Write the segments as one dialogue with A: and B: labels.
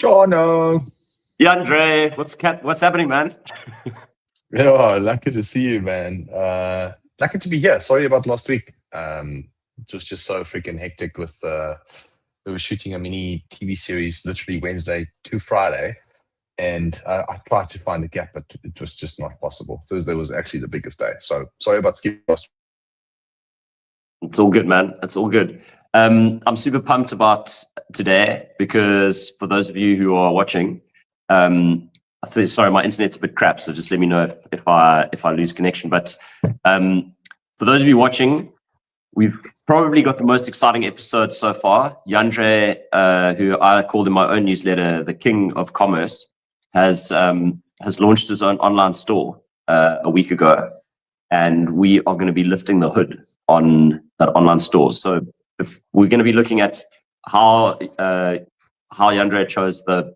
A: Shano.
B: Yeah, Andre, what's happening, man?
A: Yeah, lucky to see you, man. Lucky to be here. Sorry about last week. It was just so freaking hectic with we were shooting a mini TV series literally Wednesday to Friday. And I tried to find a gap, but it was just not possible. Thursday was actually the biggest day. So sorry about skipping last.
B: It's all good, man. It's all good. I'm super pumped about today because for those of you who are watching, sorry, my internet's a bit crap, so just let me know if I lose connection. But for those of you watching, we've probably got the most exciting episode so far. Yandre, who I called in my own newsletter the King of Commerce, has launched his own online store a week ago, and we are going to be lifting the hood on that online store. So if we're going to be looking at how Yandre chose the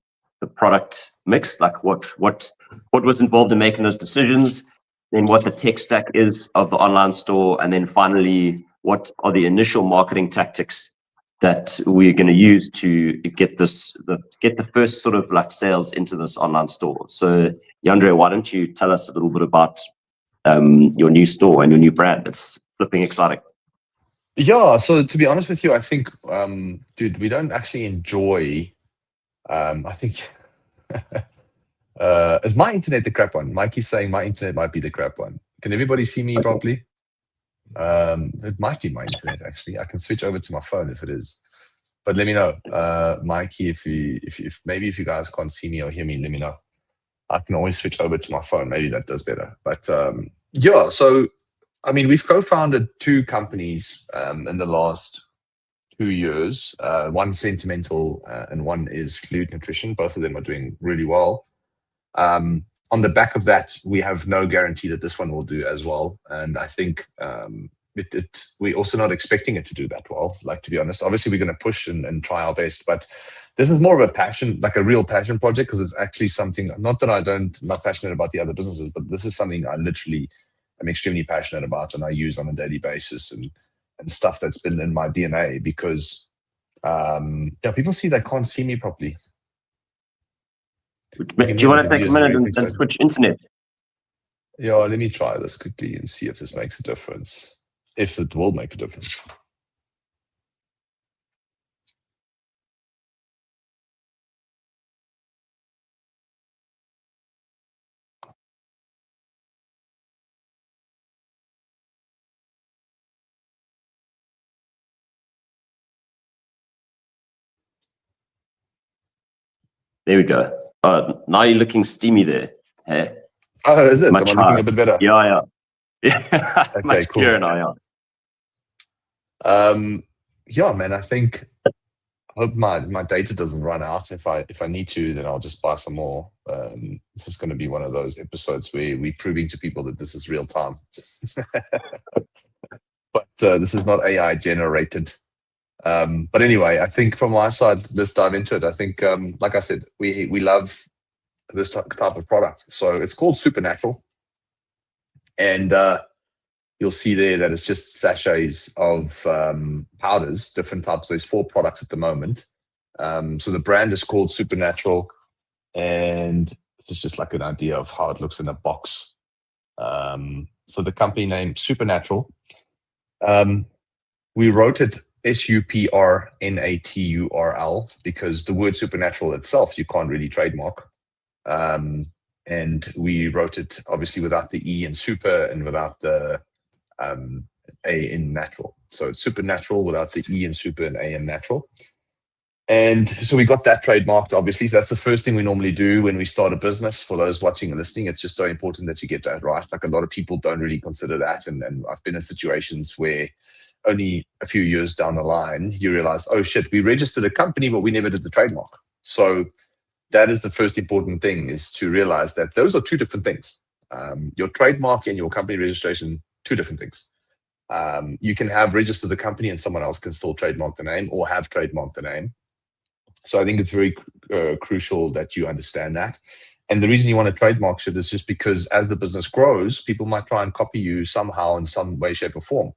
B: product mix, like what was involved in making those decisions, then what the tech stack is of the online store, and then finally what are the initial marketing tactics that we're going to use to get the first sort of like sales into this online store. So Yandre, why don't you tell us a little bit about your new store and your new brand? It's flipping exciting.
A: Yeah, so to be honest with you, I think, dude, we don't actually enjoy, I think, is my internet the crap one? Mikey's saying my internet might be the crap one. Can everybody see me properly? It might be my internet, actually. I can switch over to my phone if it is. But let me know, Mikey, if you guys can't see me or hear me, let me know. I can always switch over to my phone. Maybe that does better. But yeah, so I mean, we've co-founded two companies in the last 2 years. One Sentimental and one is Fluid Nutrition. Both of them are doing really well. On the back of that, we have no guarantee that this one will do as well. And I think we're also not expecting it to do that well, like, to be honest. Obviously, we're going to push and try our best. But this is more of a passion, like a real passion project, because it's actually something, not that I'm not passionate about the other businesses, but this is something I literally am extremely passionate about and I use on a daily basis and stuff that's been in my DNA because, yeah, people see they can't see me properly.
B: Do you want to take a minute and switch internet?
A: Yeah, let me try this quickly and see if this makes a difference. If it will make a difference.
B: There we go. Now you're looking steamy there. Hey?
A: Oh, is it? Am I looking a bit better?
B: Yeah.
A: Okay,
B: much
A: cool.
B: clearer now,
A: yeah. Yeah, man, I think I hope my data doesn't run out. If I need to, then I'll just buy some more. This is going to be one of those episodes where we're proving to people that this is real time. But this is not AI generated. But anyway, I think from my side, let's dive into it. I think, like I said, we love this type of product. So it's called Supernatural. And you'll see there that it's just sachets of powders, different types. There's 4 products at the moment. So the brand is called Supernatural. And it's just like an idea of how it looks in a box. So the company name, Supernatural. We wrote it SUPRNATURL because the word supernatural itself you can't really trademark. And we wrote it obviously without the E in super and without the A in natural. So it's Supernatural without the E in super and A in natural. And so we got that trademarked, obviously. So that's the first thing we normally do when we start a business. For those watching and listening, it's just so important that you get that right. Like, a lot of people don't really consider that. And I've been in situations where only a few years down the line, you realize, oh shit, we registered a company, but we never did the trademark. So that is the first important thing, is to realize that those are 2 different things. Your trademark and your company registration, 2 different things. You can have registered the company and someone else can still trademark the name or have trademarked the name. So I think it's very crucial that you understand that. And the reason you want to trademark shit is just because as the business grows, people might try and copy you somehow in some way, shape, or form.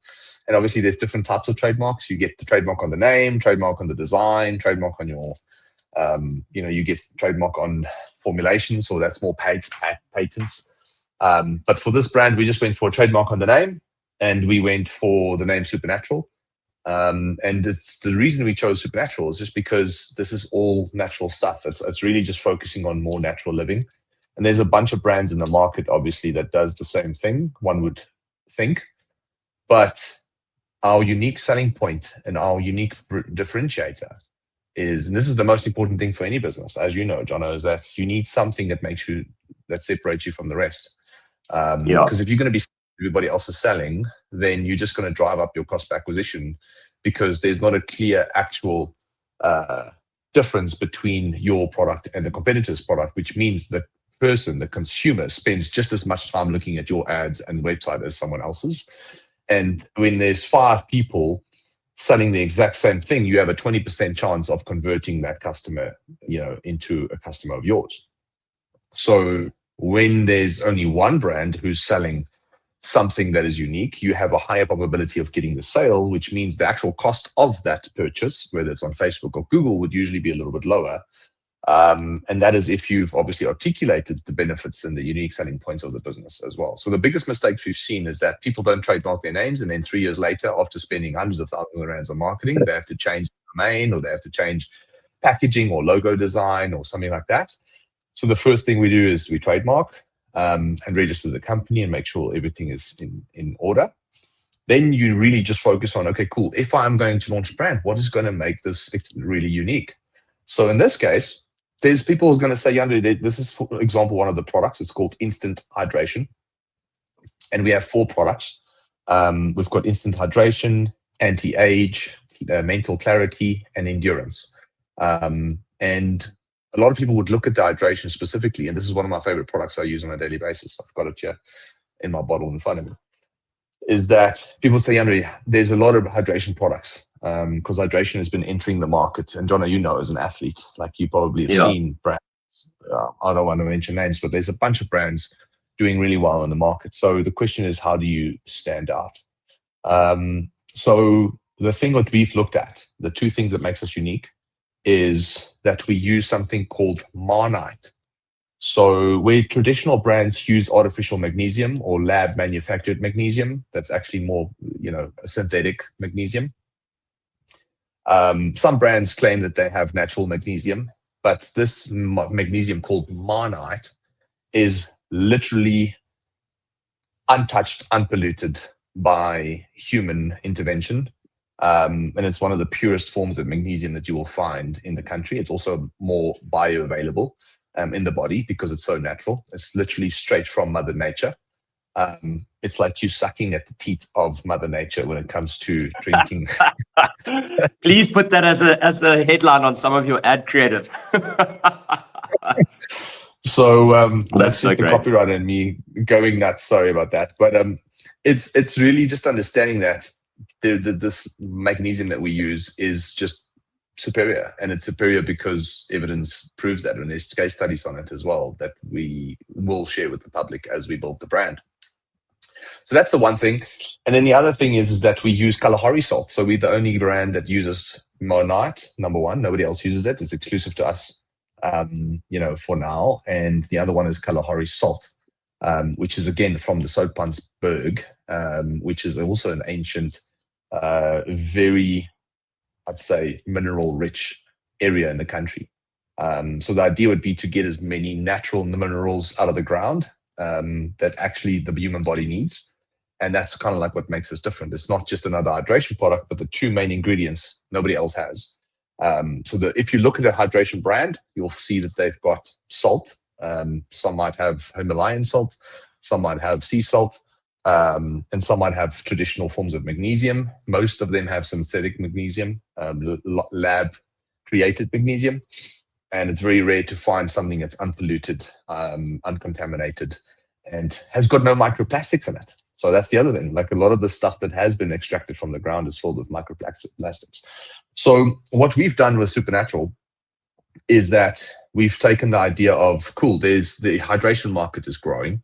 A: And obviously there's different types of trademarks. You get the trademark on the name, trademark on the design, trademark on your You get trademark on formulation, so that's more patents. But for this brand, we just went for a trademark on the name, and we went for the name Supernatural. And it's the reason we chose Supernatural is just because this is all natural stuff. It's really just focusing on more natural living. And there's a bunch of brands in the market, obviously, that does the same thing, one would think. But our unique selling point and our unique differentiator is, and this is the most important thing for any business, as you know, Jono, is that you need something that separates you from the rest. Because if you're going to be everybody else is selling, then you're just going to drive up your cost per acquisition, because there's not a clear actual difference between your product and the competitor's product, which means the person, the consumer, spends just as much time looking at your ads and website as someone else's. And when there's 5 people selling the exact same thing, you have a 20% chance of converting that customer, into a customer of yours. So when there's only one brand who's selling something that is unique, you have a higher probability of getting the sale, which means the actual cost of that purchase, whether it's on Facebook or Google, would usually be a little bit lower. And that is if you've obviously articulated the benefits and the unique selling points of the business as well. So the biggest mistakes we've seen is that people don't trademark their names, and then 3 years later, after spending hundreds of thousands of rands on marketing, they have to change the domain, or they have to change packaging or logo design or something like that. So the first thing we do is we trademark and register the company and make sure everything is in order. Then you really just focus on, okay, cool. If I'm going to launch a brand, what is going to make this really unique? So in this case, there's people who's going to say, Yandere, this is, for example, one of the products. It's called Instant Hydration. And we have 4 products. We've got Instant Hydration, Anti-Age, Mental Clarity, and Endurance. And a lot of people would look at the hydration specifically, and this is one of my favorite products I use on a daily basis. I've got it here in my bottle in front of me. Is that people say, Yandere, there's a lot of hydration products, because hydration has been entering the market. And Jono, as an athlete, like you probably have seen brands. I don't want to mention names, but there's a bunch of brands doing really well in the market. So the question is, how do you stand out? So the thing that we've looked at, the 2 things that makes us unique, is that we use something called Marnite. So where traditional brands use artificial magnesium or lab manufactured magnesium, that's actually more, a synthetic magnesium. Some brands claim that they have natural magnesium, but this magnesium called Marnite is literally untouched, unpolluted by human intervention. And it's one of the purest forms of magnesium that you will find in the country. It's also more bioavailable in the body because it's so natural. It's literally straight from Mother Nature. It's like you sucking at the teeth of Mother Nature when it comes to drinking.
B: Please put that as a headline on some of your ad creative.
A: So that's
B: so
A: just the copyright and me going nuts. Sorry about that. But it's really just understanding that this magnesium that we use is just superior, and it's superior because evidence proves that, and there's case studies on it as well that we will share with the public as we build the brand. So that's the one thing. And then the other thing is that we use Kalahari salt. So we're the only brand that uses Marnite, number one. Nobody else uses it. It's exclusive to us, for now. And the other one is Kalahari salt, which is again from the Soutpansberg, which is also an ancient, very, I'd say, mineral-rich area in the country. So the idea would be to get as many natural minerals out of the ground that actually the human body needs. And that's kind of like what makes us different. It's not just another hydration product, but the 2 main ingredients nobody else has. If you look at a hydration brand, you'll see that they've got salt. Some might have Himalayan salt, some might have sea salt, and some might have traditional forms of magnesium. Most of them have synthetic magnesium, lab-created magnesium. And it's very rare to find something that's unpolluted, uncontaminated, and has got no microplastics in it. So that's the other thing. Like a lot of the stuff that has been extracted from the ground is filled with microplastics. So what we've done with Supernatural is that we've taken the idea of, cool, there's the hydration market is growing.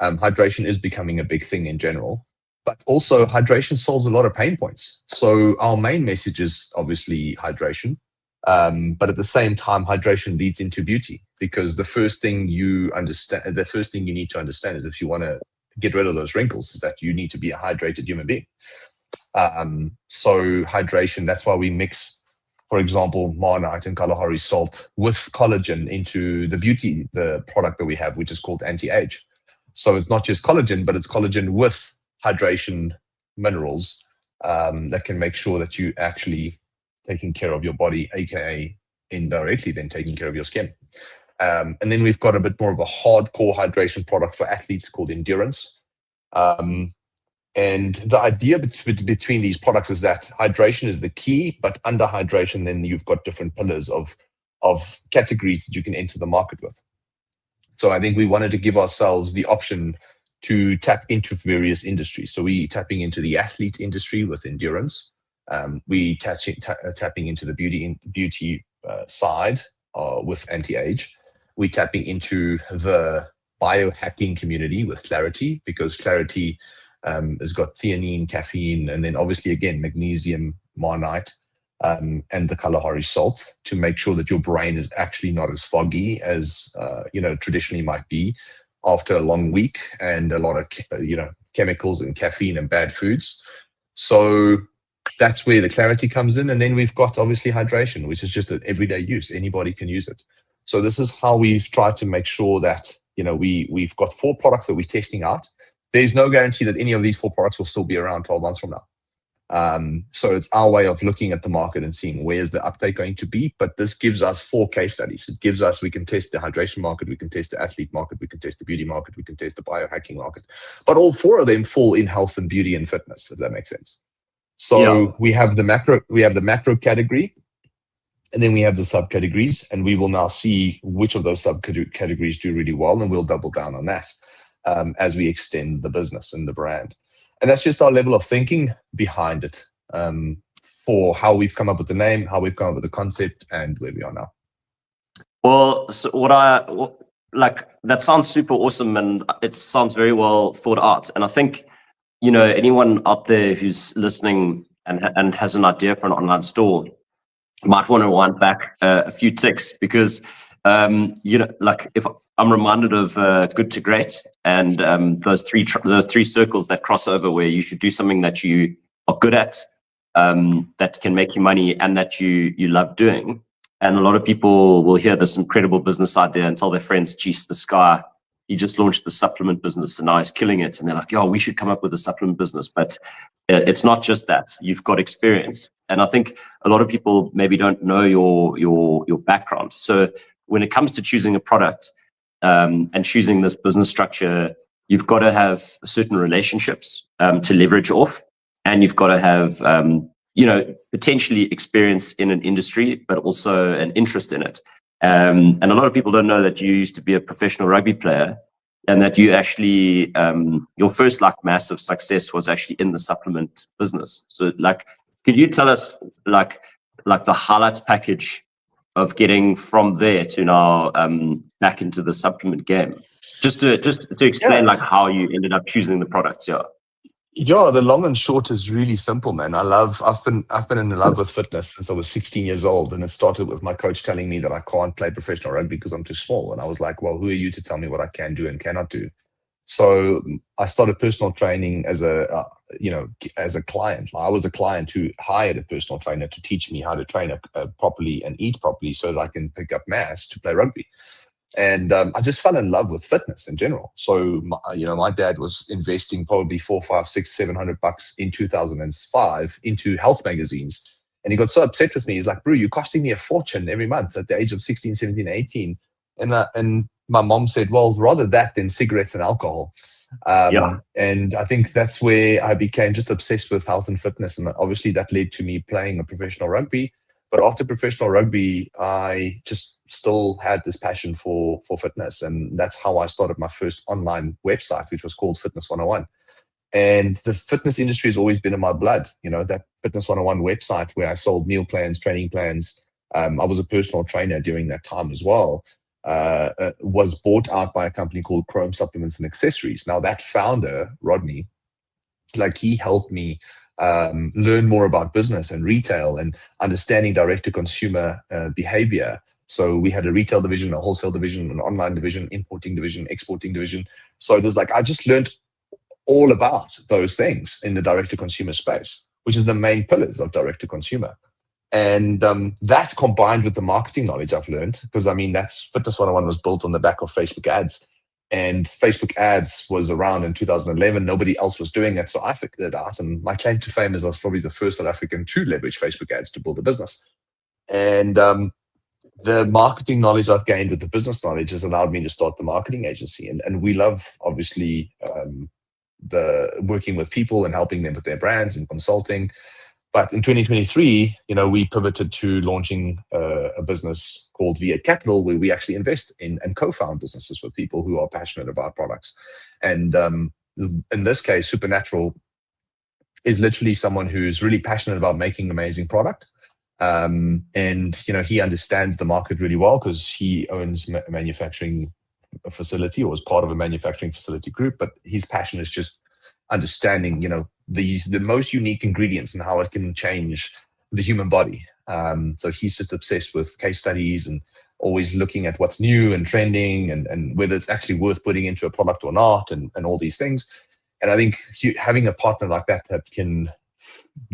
A: Hydration is becoming a big thing in general, but also hydration solves a lot of pain points. So our main message is obviously hydration. But at the same time, hydration leads into beauty, because the first thing you need to understand is, if you want to get rid of those wrinkles, is that you need to be a hydrated human being. So hydration, that's why we mix, for example, Marnite and Kalahari salt with collagen into the product that we have, which is called anti-age. So it's not just collagen, but it's collagen with hydration minerals that can make sure that you actually taking care of your body, aka indirectly then taking care of your skin. And then we've got a bit more of a hardcore hydration product for athletes called Endurance. And the idea between these products is that hydration is the key, but under hydration, then you've got different pillars of categories that you can enter the market with. So I think we wanted to give ourselves the option to tap into various industries. So we tapping into the athlete industry with Endurance. We tapping into the beauty side with anti-age. We tapping into the biohacking community with Clarity, because Clarity has got theanine, caffeine, and then obviously again magnesium, Marnite, and the Kalahari salt, to make sure that your brain is actually not as foggy as traditionally might be after a long week and a lot of chemicals and caffeine and bad foods. So that's where the Clarity comes in. And then we've got obviously hydration, which is just an everyday use. Anybody can use it. So this is how we've tried to make sure that we've got 4 products that we're testing out. There's no guarantee that any of these 4 products will still be around 12 months from now. So it's our way of looking at the market and seeing where's the uptake going to be. But this gives us 4 case studies. It gives us, we can test the hydration market, we can test the athlete market, we can test the beauty market, we can test the biohacking market. But all 4 of them fall in health and beauty and fitness, if that makes sense. So we have the macro category, and then we have the subcategories, and we will now see which of those subcategories do really well, and we'll double down on that as we extend the business and the brand. And that's just our level of thinking behind it, for how we've come up with the name, how we've come up with the concept, and where we are now.
B: Well, so that sounds super awesome, and it sounds very well thought out. And I think, anyone out there who's listening and has an idea for an online store might want to wind back a few ticks, because if I'm reminded of Good to Great, and those three circles that cross over, where you should do something that you are good at, that can make you money, and that you love doing. And a lot of people will hear this incredible business idea and tell their friends, geez, this guy, he just launched the supplement business and now he's killing it. And they're like, we should come up with a supplement business. But it's not just that. You've got experience. And I think a lot of people maybe don't know your background. So when it comes to choosing a product and choosing this business structure, you've got to have certain relationships to leverage off. And you've got to have, potentially experience in an industry, but also an interest in it. And a lot of people don't know that you used to be a professional rugby player, and that you actually, your first massive success was actually in the supplement business. So could you tell us the highlights package of getting from there to now back into the supplement game? Just to explain how you ended up choosing the products.
A: Yeah, the long and short is really simple, man. I've been in love with fitness since I was 16 years old, and it started with my coach telling me that I can't play professional rugby because I'm too small. And I was like, well, who are you to tell me what I can do and cannot do? So I started personal training as a client. I was a client who hired a personal trainer to teach me how to train properly and eat properly so that I can pick up mass to play rugby. And I just fell in love with fitness in general. So, my dad was investing probably $400, $500, $600, $700 in 2005 into health magazines. And he got so upset with me. He's like, bro, you're costing me a fortune every month at the age of 16, 17, 18. And my mom said, well, rather that than cigarettes and alcohol. And I think that's where I became just obsessed with health and fitness. And obviously that led to me playing a professional rugby. But after professional rugby, I just still had this passion for fitness. And that's how I started my first online website, which was called Fitness 101. And the fitness industry has always been in my blood. That Fitness 101 website where I sold meal plans, training plans. I was a personal trainer during that time as well. Was bought out by a company called Chrome Supplements and Accessories. Now that founder, Rodney, he helped me learn more about business and retail and understanding direct-to-consumer behavior. So we had a retail division, a wholesale division, an online division, importing division, exporting division. So there's I just learned all about those things in the direct-to-consumer space, which is the main pillars of direct-to-consumer. And that combined with the marketing knowledge I've learned, because that's Fitness 101 was built on the back of Facebook ads. And Facebook ads was around in 2011. Nobody else was doing it. So I figured it out. And my claim to fame is I was probably the first South African to leverage Facebook ads to build a business. And the marketing knowledge I've gained with the business knowledge has allowed me to start the marketing agency. And we love, obviously, the working with people and helping them with their brands and consulting. But in 2023, we pivoted to launching a business called V8 Capital, where we actually invest in and co-found businesses with people who are passionate about products. And in this case, Supernatural is literally someone who's really passionate about making amazing product. And he understands the market really well because he owns a manufacturing facility or was part of a manufacturing facility group. But his passion is just understanding, the most unique ingredients and how it can change the human body. So he's just obsessed with case studies and always looking at what's new and trending and whether it's actually worth putting into a product or not and all these things. And I think having a partner like that can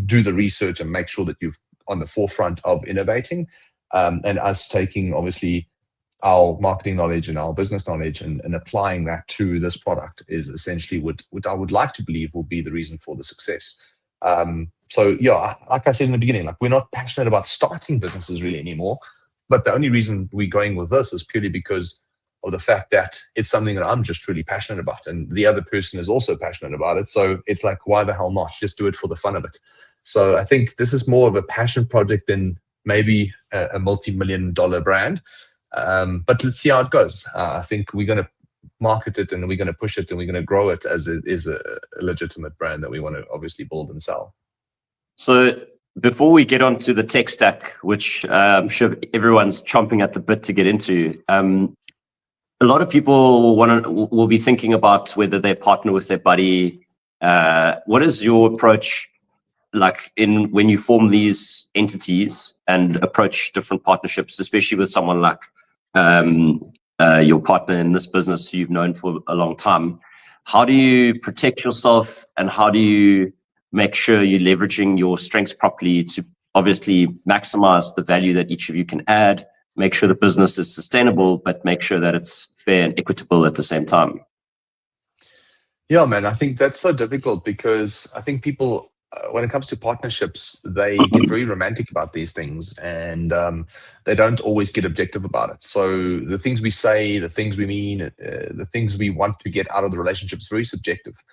A: do the research and make sure that you're on the forefront of innovating, and us taking, obviously, our marketing knowledge and our business knowledge and applying that to this product is essentially what I would like to believe will be the reason for the success. So yeah, like I said in the beginning, we're not passionate about starting businesses really anymore, but the only reason we're going with this is purely because of the fact that it's something that I'm just really passionate about and the other person is also passionate about it. So it's why the hell not? Just do it for the fun of it. So I think this is more of a passion project than maybe a multi-million-dollar brand. But let's see how it goes. I think we're going to market it and we're going to push it and we're going to grow it as it is a legitimate brand that we want to obviously build and sell.
B: So before we get on to the tech stack, which I'm sure everyone's chomping at the bit to get into, a lot of people will be thinking about whether they partner with their buddy. What is your approach when you form these entities and approach different partnerships, especially with someone like your partner in this business who you've known for a long time? How do you protect yourself and how do you make sure you're leveraging your strengths properly to obviously maximize the value that each of you can add, make sure the business is sustainable, but make sure that it's fair and equitable at the same time?
A: Yeah, man, I think that's so difficult because I think people, when it comes to partnerships, they get very romantic about these things and they don't always get objective about it. So the things we say, the things we mean, the things we want to get out of the relationship is very subjective.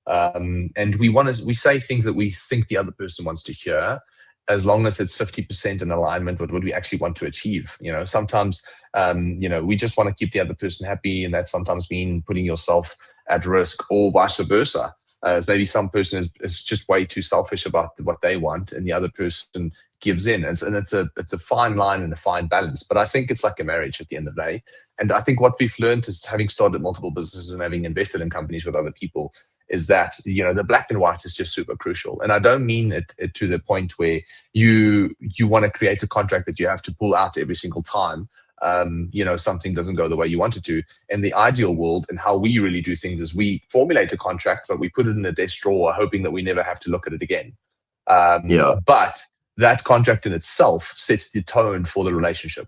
A: And we say things that we think the other person wants to hear, as long as it's 50% in alignment with what we actually want to achieve. Sometimes, we just want to keep the other person happy, and that sometimes means putting yourself at risk, or vice versa. As maybe some person is just way too selfish about what they want, and the other person gives in. And it's a fine line and a fine balance. But I think it's like a marriage at the end of the day. And I think what we've learned is, having started multiple businesses and having invested in companies with other people, is that the black and white is just super crucial. And I don't mean it to the point where you want to create a contract that you have to pull out every single time something doesn't go the way you want it to. In the ideal world, and how we really do things, is we formulate a contract, but we put it in a desk drawer, hoping that we never have to look at it again. But that contract in itself sets the tone for the relationship.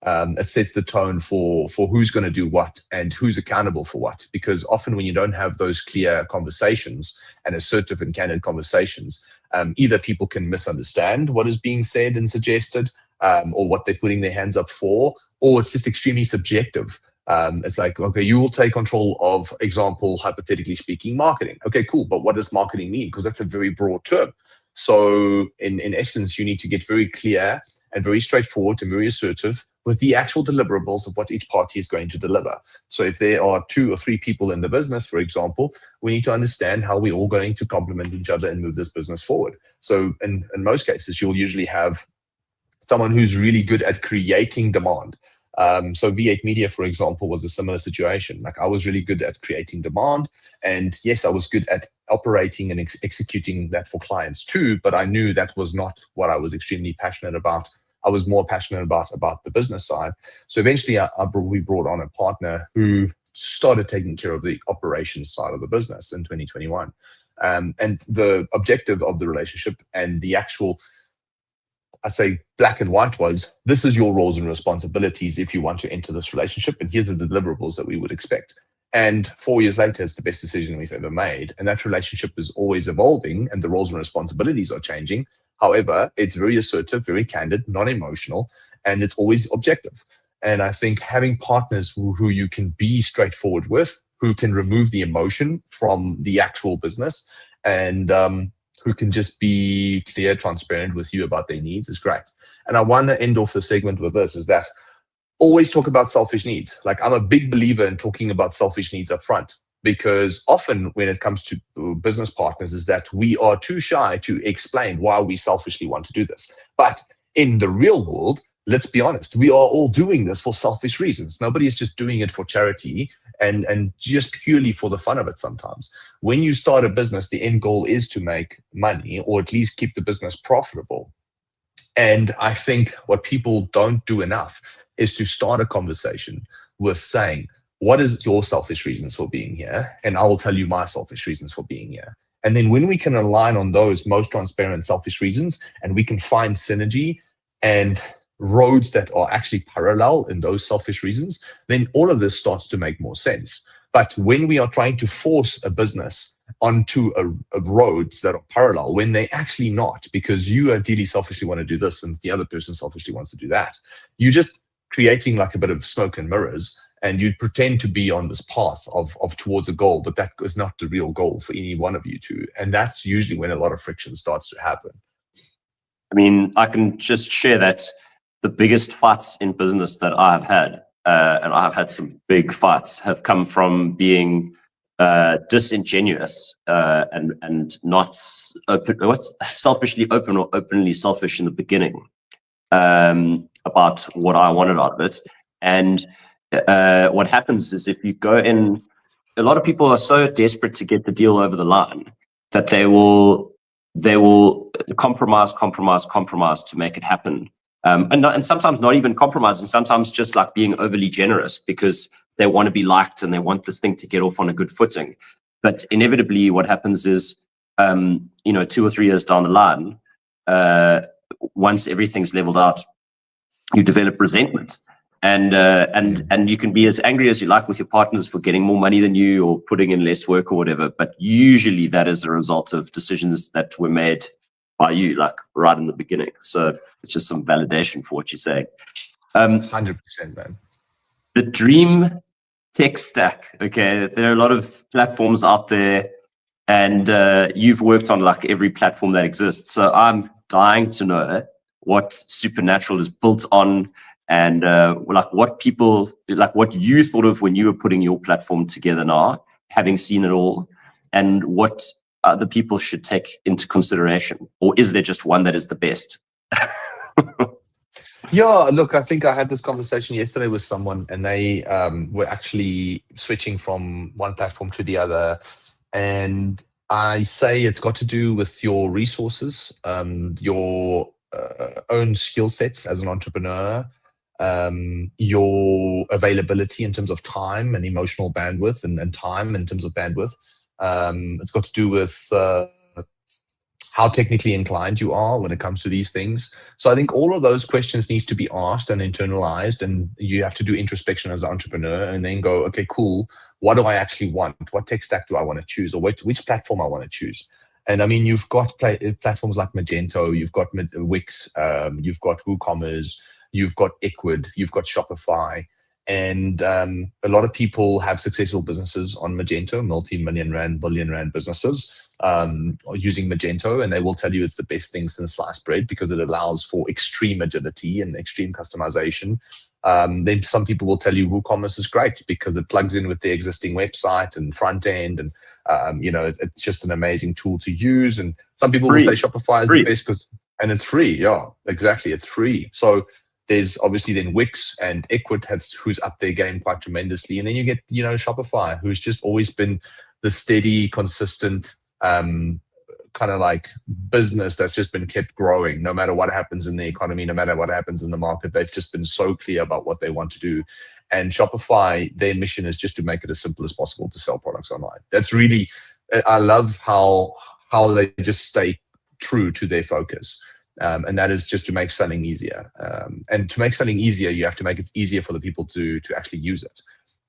A: It sets the tone for who's going to do what and who's accountable for what. Because often when you don't have those clear conversations and assertive and candid conversations, either people can misunderstand what is being said and suggested, or what they're putting their hands up for, or it's just extremely subjective. It's like, okay, you will take control of, example, hypothetically speaking, marketing. Okay, cool. But what does marketing mean? Because that's a very broad term. So in essence, you need to get very clear and very straightforward and very assertive with the actual deliverables of what each party is going to deliver. So if there are 2 or 3 people in the business, for example, we need to understand how we're all going to complement each other and move this business forward. So in most cases, you'll usually have someone who's really good at creating demand. So V8 Media, for example, was a similar situation. Like I was really good at creating demand, and yes, I was good at operating and executing that for clients too, but I knew that was not what I was extremely passionate about. I was more passionate about the business side. So eventually we brought on a partner who started taking care of the operations side of the business in 2021. And the objective of the relationship and the actual, I say black and white, was this is your roles and responsibilities if you want to enter this relationship, and here's the deliverables that we would expect. And 4 years later, it's the best decision we've ever made. And that relationship is always evolving and the roles and responsibilities are changing. However, it's very assertive, very candid, non-emotional, and it's always objective. And I think having partners who you can be straightforward with, who can remove the emotion from the actual business, and who can just be clear, transparent with you about their needs is great. And I want to end off the segment with this, is that always talk about selfish needs. Like I'm a big believer in talking about selfish needs up front, because often when it comes to business partners is that we are too shy to explain why we selfishly want to do this. But in the real world, let's be honest, we are all doing this for selfish reasons. Nobody is just doing it for charity and just purely for the fun of it sometimes. When you start a business, the end goal is to make money, or at least keep the business profitable. And I think what people don't do enough is to start a conversation with saying, what is your selfish reasons for being here? And I will tell you my selfish reasons for being here. And then when we can align on those most transparent selfish reasons, and we can find synergy and roads that are actually parallel in those selfish reasons, then all of this starts to make more sense. But when we are trying to force a business onto a roads that are parallel, when they're actually not, because you ideally selfishly want to do this and the other person selfishly wants to do that, you're just creating like a bit of smoke and mirrors, and you pretend to be on this path of towards a goal, but that is not the real goal for any one of you two. And that's usually when a lot of friction starts to happen.
B: I mean, I can just share that the biggest fights in business that I have had, and I have had some big fights, have come from being disingenuous and not open, what's selfishly open or openly selfish in the beginning, about what I wanted out of it. And what happens is, if you go in, a lot of people are so desperate to get the deal over the line that they will compromise to make it happen. And sometimes not even compromising, sometimes just like being overly generous because they want to be liked and they want this thing to get off on a good footing. But inevitably what happens is, 2 or 3 years down the line, once everything's leveled out, you develop resentment. And you can be as angry as you like with your partners for getting more money than you or putting in less work or whatever. But usually that is a result of decisions that were made by you, like right in the beginning. So it's just some validation for what you're saying.
A: 100%, man.
B: The dream tech stack. Okay, there are a lot of platforms out there, and you've worked on like every platform that exists. So I'm dying to know what Supernatural is built on, and like what you thought of when you were putting your platform together now, having seen it all, and what other people should take into consideration, or is there just one that is the best?
A: Yeah, look, I think I had this conversation yesterday with someone, and they were actually switching from one platform to the other. And I say it's got to do with your resources, your own skill sets as an entrepreneur, your availability in terms of time and emotional bandwidth, and time in terms of bandwidth. It's got to do with how technically inclined you are when it comes to these things. So I think all of those questions needs to be asked and internalized, and you have to do introspection as an entrepreneur and then go, okay, cool. What do I actually want? What tech stack do I want to choose, or which platform I want to choose? And I mean, you've got platforms like Magento, you've got Wix, you've got WooCommerce, you've got Equid, you've got Shopify. And a lot of people have successful businesses on Magento, multi-million rand, billion rand businesses using Magento, and they will tell you it's the best thing since sliced bread because it allows for extreme agility and extreme customization. Then some people will tell you WooCommerce is great because it plugs in with their existing website and front end, and it's just an amazing tool to use. And some people will say Shopify is the best and it's free. Yeah, exactly, it's free. So There's obviously then Wix and Ecwid who's up their game quite tremendously. And then you get, Shopify, who's just always been the steady, consistent kind of like business that's just been kept growing no matter what happens in the economy, no matter what happens in the market. They've just been so clear about what they want to do. And Shopify, their mission is just to make it as simple as possible to sell products online. That's really, I love how they just stay true to their focus. And that is just to make selling easier. And to make selling easier, you have to make it easier for the people to actually use it.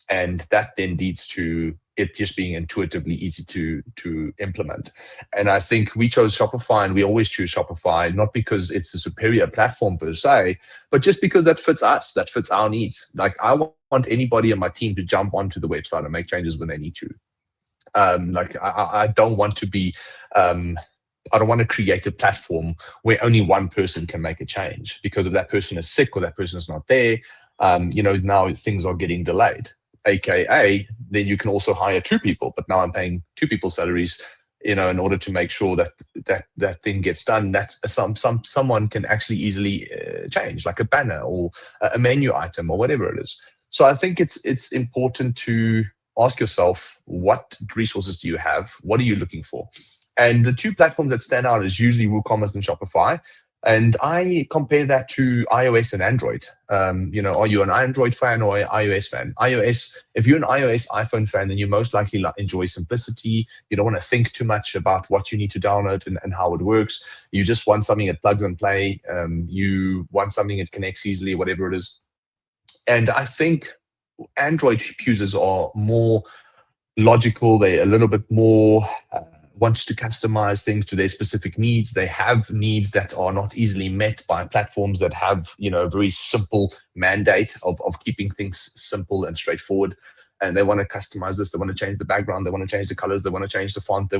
A: And that then leads to it just being intuitively easy to implement. And I think we chose Shopify, and we always choose Shopify, not because it's a superior platform per se, but just because that fits us, that fits our needs. Like, I want anybody on my team to jump onto the website and make changes when they need to. I don't want to be, I don't want to create a platform where only one person can make a change, because if that person is sick or that person is not there, now things are getting delayed. AKA, then you can also hire 2 people, but now I'm paying 2 people's salaries, in order to make sure that thing gets done. That someone can actually easily change, like a banner or a menu item or whatever it is. So I think it's important to ask yourself, what resources do you have? What are you looking for? And the 2 platforms that stand out is usually WooCommerce and Shopify. And I compare that to iOS and Android. Are you an Android fan or an iOS fan? iOS, if you're an iOS iPhone fan, then you most likely enjoy simplicity. You don't want to think too much about what you need to download and how it works. You just want something that plugs and play. You want something that connects easily, whatever it is. And I think Android users are more logical. They're a little bit more wants to customize things to their specific needs. They have needs that are not easily met by platforms that have, a very simple mandate of keeping things simple and straightforward. And they want to customize this. They want to change the background. They want to change the colors. They want to change the font.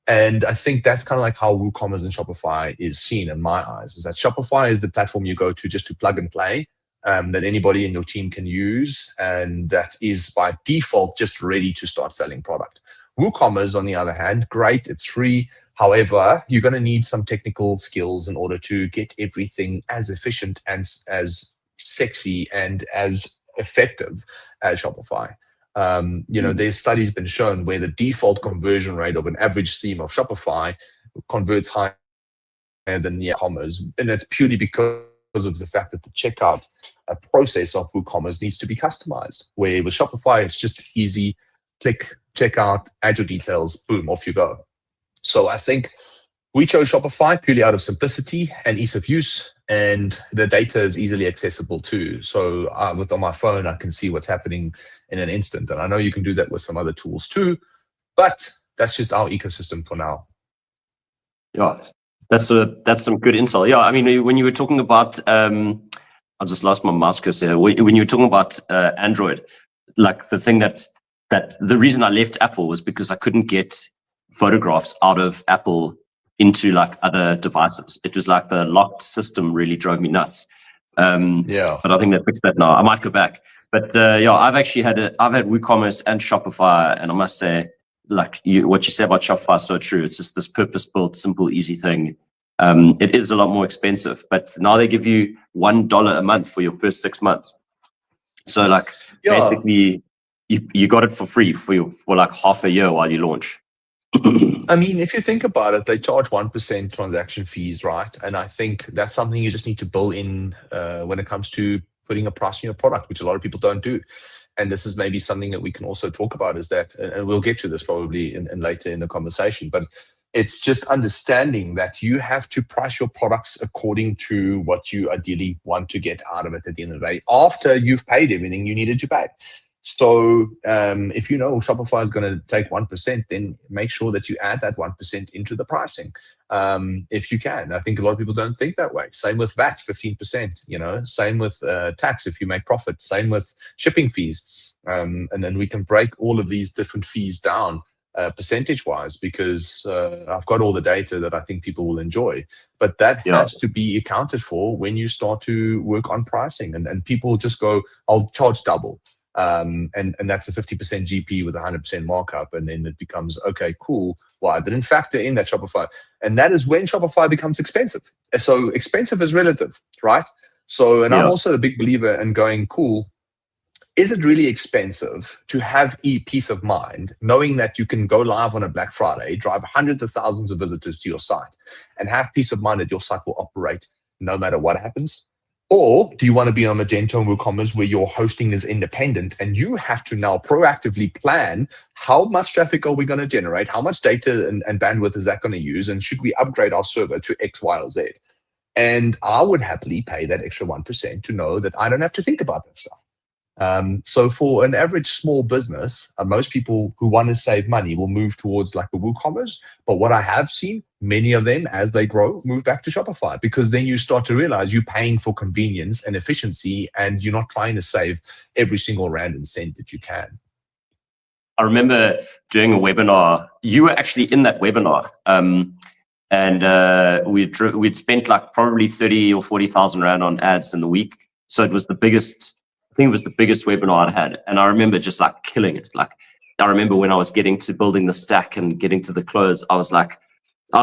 A: And I think that's kind of like how WooCommerce and Shopify is seen in my eyes, is that Shopify is the platform you go to just to plug and play, that anybody in your team can use. And that is by default just ready to start selling product. WooCommerce, on the other hand, great, it's free. However, you're going to need some technical skills in order to get everything as efficient and as sexy and as effective as Shopify. There's studies been shown where the default conversion rate of an average theme of Shopify converts higher than e-commerce, and that's purely because of the fact that the checkout process of WooCommerce needs to be customized. Where with Shopify, it's just easy, click, check out, add your details, boom, off you go. So I think we chose Shopify purely out of simplicity and ease of use, and the data is easily accessible too. So on my phone, I can see what's happening in an instant. And I know you can do that with some other tools too, but that's just our ecosystem for now.
B: Yeah, that's some good insight. Yeah, I mean, when you were talking about, I just lost my mouse cursor. When you were talking about Android, like the thing that the reason I left Apple was because I couldn't get photographs out of Apple into like other devices. It was like the locked system really drove me nuts. But I think they fixed that now. I might go back. But I've actually had WooCommerce and Shopify, and I must say, like what you say about Shopify is so true. It's just this purpose-built, simple, easy thing. It is a lot more expensive, but now they give you $1 a month for your first 6 months. So basically, you got it for free for like half a year while you launch.
A: I mean, if you think about it, they charge 1% transaction fees, right? And I think that's something you just need to build in when it comes to putting a price on your product, which a lot of people don't do. And this is maybe something that we can also talk about, is that, and we'll get to this probably in later in the conversation, but it's just understanding that you have to price your products according to what you ideally want to get out of it at the end of the day, after you've paid everything you needed to pay. So if you know Shopify is going to take 1%, then make sure that you add that 1% into the pricing if you can. I think a lot of people don't think that way. Same with VAT, 15%, same with tax if you make profit, same with shipping fees. And then we can break all of these different fees down percentage-wise, because I've got all the data that I think people will enjoy. But that has to be accounted for when you start to work on pricing. And people just go, I'll charge double. And that's a 50% GP with 100% markup. And then it becomes, okay, cool. Well, I didn't factor in that Shopify. And that is when Shopify becomes expensive. So expensive is relative, right? So, and I'm
B: Yeah.
A: also a big believer in going, cool, is it really expensive to have peace of mind, knowing that you can go live on a Black Friday, drive hundreds of thousands of visitors to your site, and have peace of mind that your site will operate no matter what happens? Or do you want to be on Magento and WooCommerce where your hosting is independent and you have to now proactively plan how much traffic are we going to generate, how much data and bandwidth is that going to use, and should we upgrade our server to X, Y, or Z? And I would happily pay that extra 1% to know that I don't have to think about that stuff. So for an average small business, most people who want to save money will move towards like a WooCommerce. But what I have seen, many of them, as they grow, move back to Shopify, because then you start to realize you're paying for convenience and efficiency, and you're not trying to save every single rand and cent that you can.
B: I remember doing a webinar. You were actually in that webinar. And we'd spent like probably 30 or 40,000 Rand on ads in the week. So it was the biggest, I think it was the biggest webinar I'd had. And I remember just like killing it. Like, I remember when I was getting to building the stack and getting to the close, I was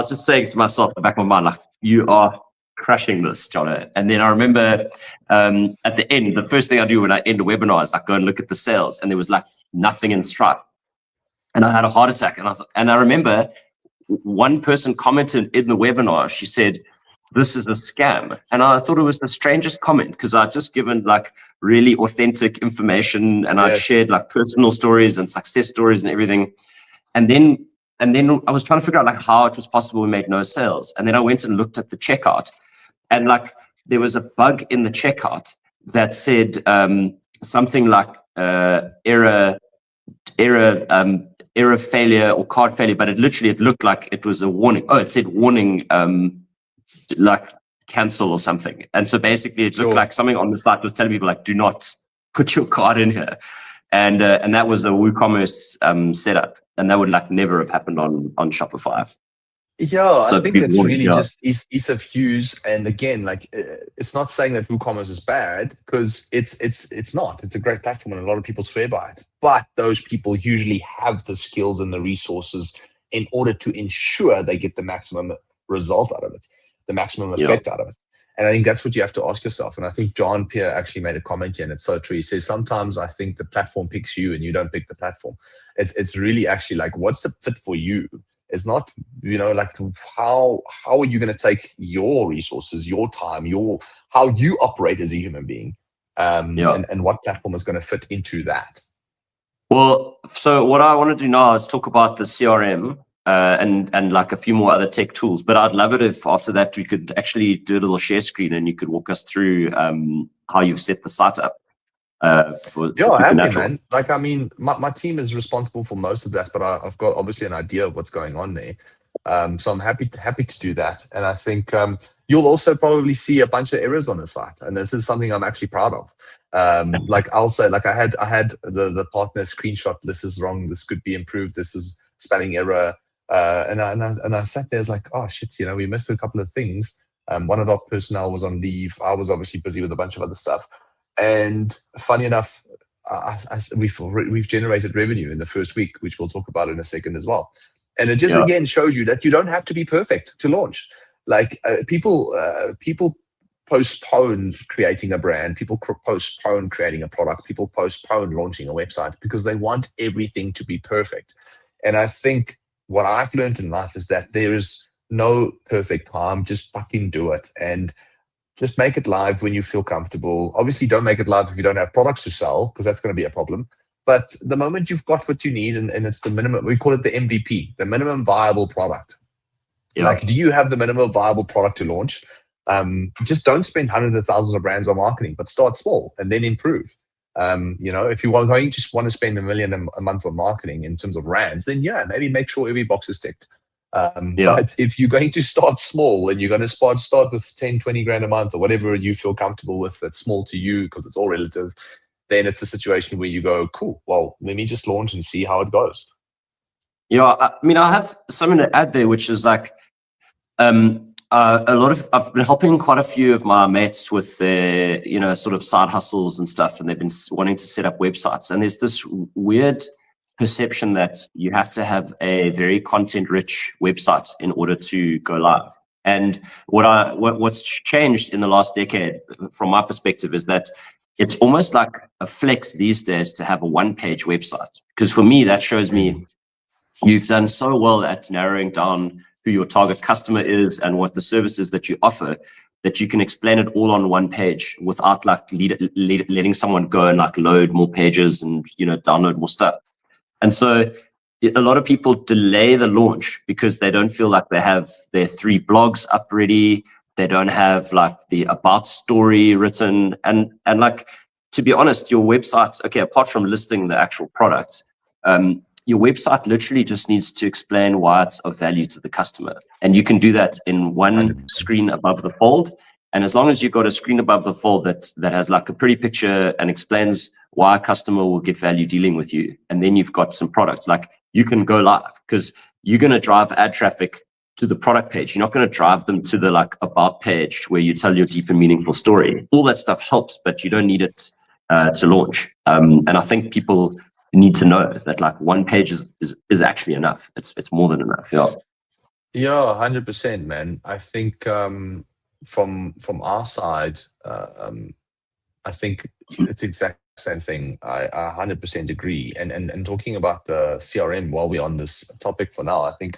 B: just saying to myself in the back of my mind, like, you are crushing this, Jono. And then I remember at the end, the first thing I do when I end a webinar is like go and look at the sales. And there was like nothing in Stripe. And I had a heart attack. And I remember one person commented in the webinar, she said, "This is a scam." And I thought it was the strangest comment, because I'd just given like really authentic information, and I'd shared like personal stories and success stories and everything. And then I was trying to figure out like how it was possible we made no sales. And then I went and looked at the checkout, and like there was a bug in the checkout that said something like error failure or card failure, but it looked like it was a warning. Oh, it said warning, like cancel or something. And so basically it looked like something on the site was telling people like, do not put your card in here. And that was a WooCommerce setup, and that would like never have happened on Shopify.
A: Yeah,
B: So
A: I think it's really just ease of use. And again, like it's not saying that WooCommerce is bad, because it's not. It's a great platform and a lot of people swear by it. But those people usually have the skills and the resources in order to ensure they get the maximum result out of it, the maximum effect out of it. And I think that's what you have to ask yourself. And I think John Pierre actually made a comment here, and it's so true. He says, sometimes I think the platform picks you and you don't pick the platform. It's really actually like, what's the fit for you? It's not, like how are you going to take your resources, your time, how you operate as a human being, and what platform is going to fit into that.
B: Well, so what I want to do now is talk about the CRM and like a few more other tech tools. But I'd love it if after that we could actually do a little share screen and you could walk us through how you've set the site up. For
A: happy, man. Like, I mean, my team is responsible for most of that, but I've got obviously an idea of what's going on there. So I'm happy to do that. And I think you'll also probably see a bunch of errors on the site, and this is something I'm actually proud of. Like I'll say, like I had the partner screenshot. This is wrong. This could be improved. This is spelling error. And I sat there, as like, oh shit, we missed a couple of things. One of our personnel was on leave. I was obviously busy with a bunch of other stuff. And funny enough, we've generated revenue in the first week, which we'll talk about in a second as well. And it just again shows you that you don't have to be perfect to launch. Like people postpone creating a brand, people postpone creating a product, people postpone launching a website because they want everything to be perfect. And I think what I've learned in life is that there is no perfect time. Just fucking do it. And just make it live when you feel comfortable. Obviously, don't make it live if you don't have products to sell, because that's going to be a problem. But the moment you've got what you need, and it's the minimum, we call it the MVP, the minimum viable product. Like, do you have the minimum viable product to launch? Just don't spend hundreds of thousands of rands on marketing, but start small and then improve. If you are going to want to spend $1 million a month on marketing in terms of rands, then maybe make sure every box is ticked. But if you're going to start small and you're going to start with 10, 20 grand a month or whatever you feel comfortable with, that's small to you because it's all relative, then it's a situation where you go, cool, well, let me just launch and see how it goes.
B: Yeah, I mean, I have something to add there, which is like I've been helping quite a few of my mates with their, sort of side hustles and stuff, and they've been wanting to set up websites. And there's this weird perception that you have to have a very content-rich website in order to go live. And what's changed in the last decade, from my perspective, is that it's almost like a flex these days to have a one-page website. Because for me, that shows me you've done so well at narrowing down who your target customer is and what the services that you offer, that you can explain it all on one page without like letting someone go and like load more pages and, you know, download more stuff. And so a lot of people delay the launch because they don't feel like they have their 3 blogs up ready. They don't have like the about story written. And like, to be honest, your website, okay, apart from listing the actual product, your website literally just needs to explain why it's of value to the customer. And you can do that in one 100%. Screen above the fold. And as long as you've got a screen above the fold that has like a pretty picture and explains why a customer will get value dealing with you, and then you've got some products, like you can go live, because you're going to drive ad traffic to the product page. You're not going to drive them to the like about page where you tell your deep and meaningful story. All that stuff helps, but you don't need it to launch. And I think people need to know that like one page is actually enough. It's more than enough.
A: Yeah, 100%, man. I think from our side, I think it's exactly the same thing. I 100% agree. And talking about the CRM while we're on this topic for now, I think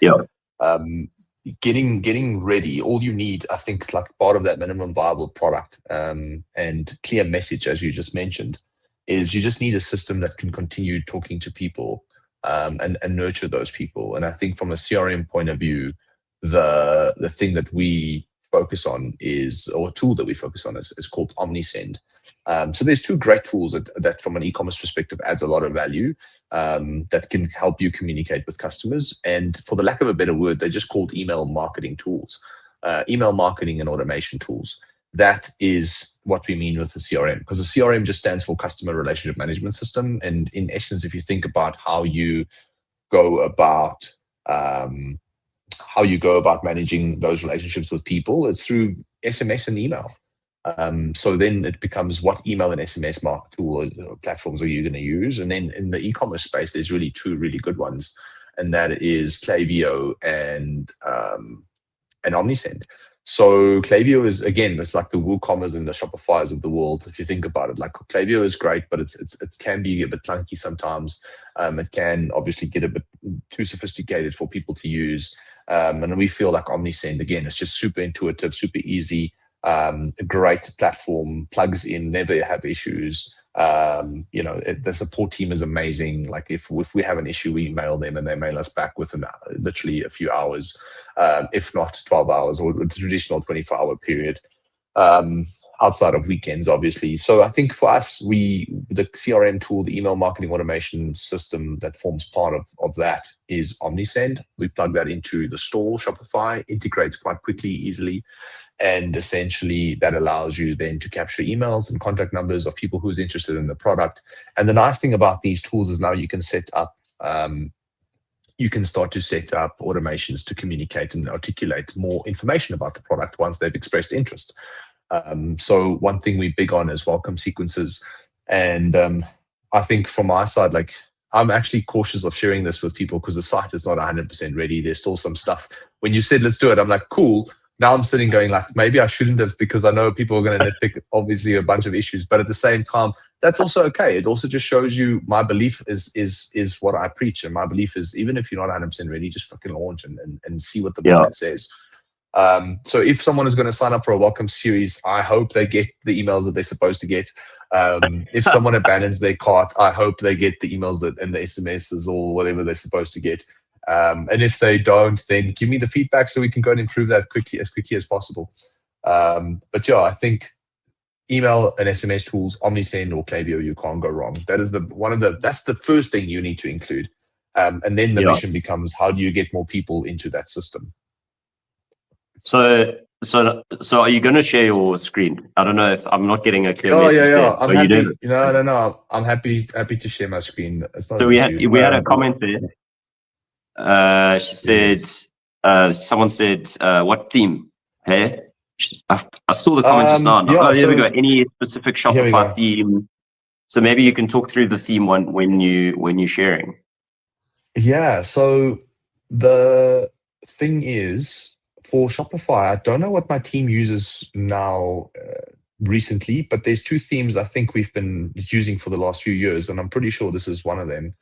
A: getting ready, all you need, I think, like part of that minimum viable product and clear message, as you just mentioned, is you just need a system that can continue talking to people and nurture those people. And I think from a CRM point of view, the thing that we focus on is, or a tool that we focus on is called OmniSend. So there's 2 great tools that from an e-commerce perspective adds a lot of value that can help you communicate with customers. And for the lack of a better word, they're just called email marketing tools, email marketing and automation tools. That is what we mean with the CRM, because the CRM just stands for Customer Relationship Management System. And in essence, if you think about how you go about managing those relationships with people, it's through SMS and email. So then it becomes, what email and SMS tool or platforms are you going to use? And then in the e-commerce space, there's really 2 really good ones, and that is Klaviyo and OmniSend. So Klaviyo is, again, it's like the WooCommerce and the Shopify's of the world. If you think about it, like Klaviyo is great, but it can be a bit clunky sometimes. It can obviously get a bit too sophisticated for people to use. And we feel like OmniSend, again, it's just super intuitive, super easy, a great platform, plugs in, never have issues. The support team is amazing. Like if we have an issue, we email them and they mail us back within literally a few hours, if not 12 hours or a traditional 24-hour period, outside of weekends, obviously. So I think for us, the CRM tool, the email marketing automation system that forms part of that is OmniSend. We plug that into the store, Shopify, integrates quite quickly, easily. And essentially that allows you then to capture emails and contact numbers of people who's interested in the product. And the nice thing about these tools is now you can start to set up automations to communicate and articulate more information about the product once they've expressed interest. So one thing we're big on is welcome sequences. And I think from my side, like, I'm actually cautious of sharing this with people because the site is not 100% ready. There's still some stuff. When you said, let's do it, I'm like, cool. Now I'm sitting going like, maybe I shouldn't have, because I know people are going to nitpick obviously a bunch of issues, but at the same time, that's also okay. It also just shows you my belief is what I preach. And my belief is, even if you're not 100% ready, just fucking launch and see what the market says. So if someone is going to sign up for a welcome series, I hope they get the emails that they're supposed to get. If someone abandons their cart, I hope they get the emails and the SMSs or whatever they're supposed to get. And if they don't, then give me the feedback so we can go and improve that as quickly as possible. But yeah, I think email and SMS tools, OmniSend or Klaviyo, you can't go wrong. That is that's the first thing you need to include. And then the mission becomes, how do you get more people into that system?
B: So are you going to share your screen? I don't know if I'm not getting a clear message there.
A: I'm happy. No. I'm happy to share my screen. It's not
B: so we had a comment there. She said, someone said, what theme? Hey, I saw the comment just now. Here we go. Any specific Shopify theme? So maybe you can talk through the theme when you're sharing.
A: Yeah. So the thing is, for Shopify, I don't know what my team uses now recently, but there's two themes I think we've been using for the last few years, and I'm pretty sure this is one of them.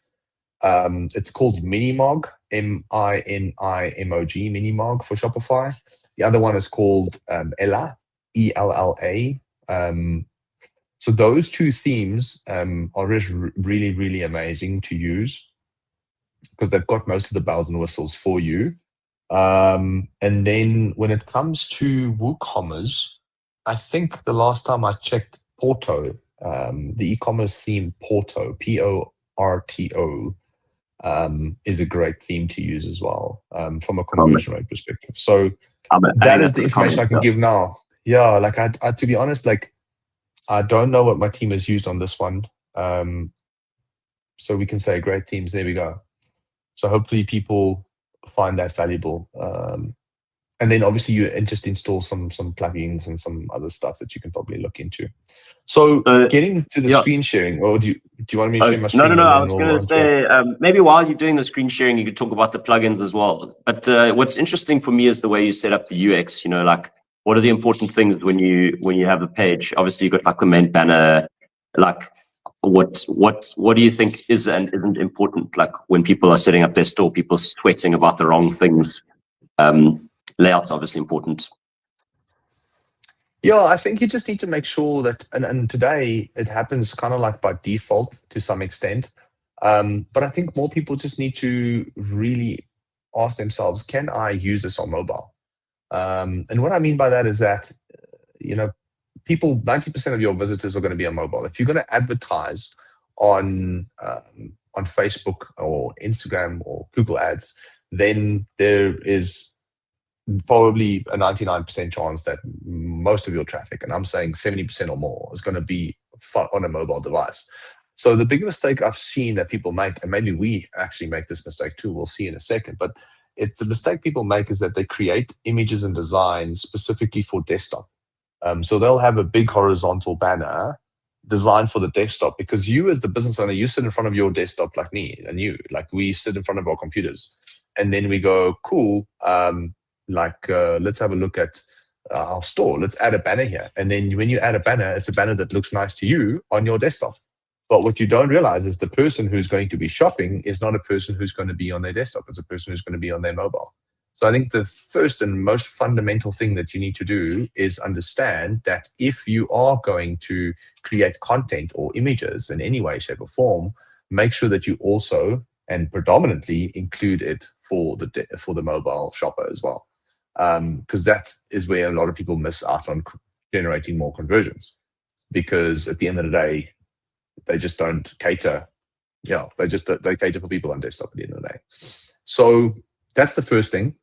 A: It's called Minimog, Minimog, Minimog for Shopify. The other one is called Ella, ELLA. So those two themes are just really, really amazing to use because they've got most of the bells and whistles for you. And then when it comes to WooCommerce, I think the last time I checked Porto, the e-commerce theme Porto, Porto, is a great theme to use as well from a conversion rate perspective. So that is the information I can give now. Yeah, like I to be honest, like I don't know what my team has used on this one. So we can say great themes. There we go. So hopefully people find that valuable. And then obviously you just install some plugins and some other stuff that you can probably look into. So getting to the screen sharing, or do you want me to share my screen?
B: No. I was going to say maybe while you're doing the screen sharing, you could talk about the plugins as well. But what's interesting for me is the way you set up the UX. You know, like what are the important things when you have a page? Obviously, you got like the main banner. Like what do you think is and isn't important? Like when people are setting up their store, people sweating about the wrong things. Layout's obviously important.
A: Yeah, I think you just need to make sure that, and today it happens kind of like by default to some extent. But I think more people just need to really ask themselves, can I use this on mobile? And what I mean by that is that, you know, 90% of your visitors are going to be on mobile. If you're going to advertise on Facebook or Instagram or Google Ads, then there is probably a 99% chance that most of your traffic, and I'm saying 70% or more, is going to be on a mobile device. So the big mistake I've seen that people make, and maybe we actually make this mistake too, we'll see in a second, but the mistake people make is that they create images and designs specifically for desktop. So they'll have a big horizontal banner designed for the desktop because you as the business owner, you sit in front of your desktop like me and you, like we sit in front of our computers. And then we go, cool, let's have a look at our store. Let's add a banner here. And then when you add a banner, it's a banner that looks nice to you on your desktop. But what you don't realize is the person who's going to be shopping is not a person who's going to be on their desktop. It's a person who's going to be on their mobile. So I think the first and most fundamental thing that you need to do is understand that if you are going to create content or images in any way, shape, or form, make sure that you also and predominantly include it for the mobile shopper as well. Because that is where a lot of people miss out on generating more conversions. Because at the end of the day, they just don't cater. Yeah, they cater for people on desktop at the end of the day. So that's the first thing.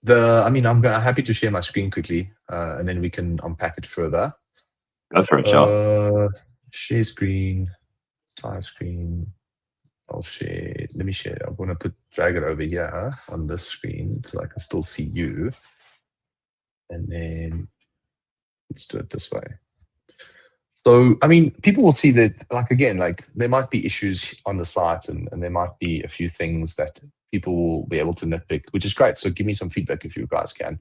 A: I'm happy to share my screen quickly, and then we can unpack it further.
B: Go for it, sure.
A: Share screen, entire screen. I'll share. Let me share. I'm going to drag it over here on this screen so I can still see you. And then let's do it this way. So, people will see that, there might be issues on the site and there might be a few things that people will be able to nitpick, which is great. So give me some feedback if you guys can.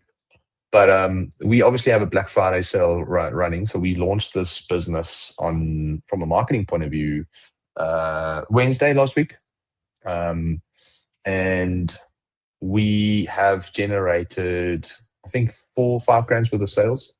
A: But we obviously have a Black Friday sale running. So we launched this business from a marketing point of view, Wednesday last week. And we have generated, I think, 4 or 5 grand worth of sales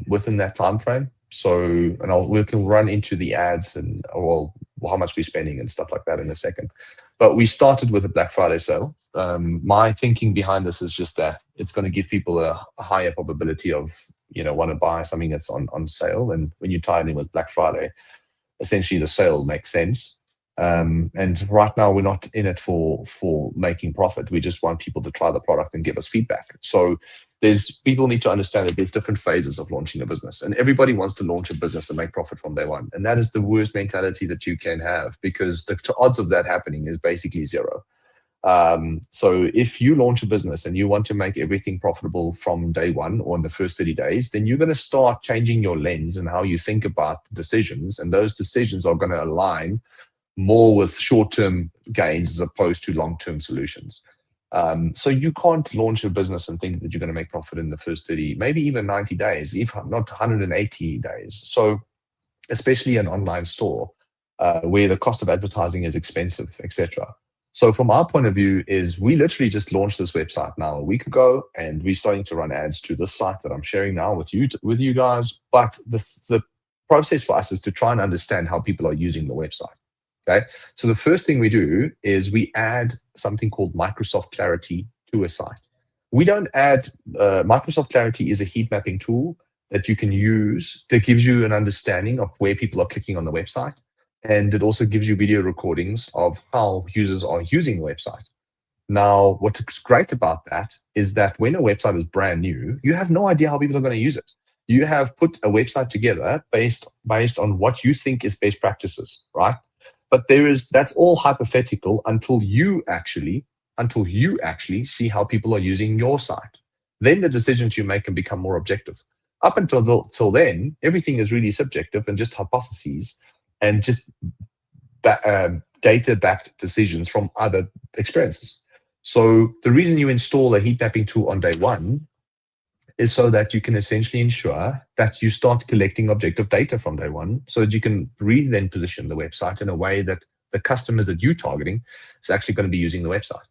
A: within that time frame. So, we can run into the ads and how much we're spending and stuff like that in a second. But we started with a Black Friday sale. My thinking behind this is just that it's going to give people a higher probability of, want to buy something that's on sale. And when you tie it in with Black Friday, essentially the sale makes sense. And right now we're not in it for making profit. We just want people to try the product and give us feedback. So people need to understand that there's different phases of launching a business, and everybody wants to launch a business and make profit from day one. And that is the worst mentality that you can have, because the odds of that happening is basically 0. So if you launch a business and you want to make everything profitable from day one or in the first 30 days, then you're going to start changing your lens and how you think about the decisions. And those decisions are going to align more with short-term gains as opposed to long-term solutions. So you can't launch a business and think that you're going to make profit in the first 30, maybe even 90 days, if not 180 days. So especially an online store where the cost of advertising is expensive, etc. So from our point of view is we literally just launched this website now a week ago, and we're starting to run ads to this site that I'm sharing now with you guys. But the process for us is to try and understand how people are using the website. Okay, so the first thing we do is we add something called Microsoft Clarity to a site. We don't add, Microsoft Clarity is a heat mapping tool that you can use that gives you an understanding of where people are clicking on the website. And it also gives you video recordings of how users are using the website. Now, what's great about that is that when a website is brand new, you have no idea how people are going to use it. You have put a website together based on what you think is best practices, right? But that's all hypothetical until you actually see how people are using your site. Then the decisions you make can become more objective. Up until then, everything is really subjective and just hypotheses and just data-backed decisions from other experiences. So the reason you install a heat mapping tool on day one is so that you can essentially ensure that you start collecting objective data from day one, so that you can really then position the website in a way that the customers that you're targeting is actually going to be using the website.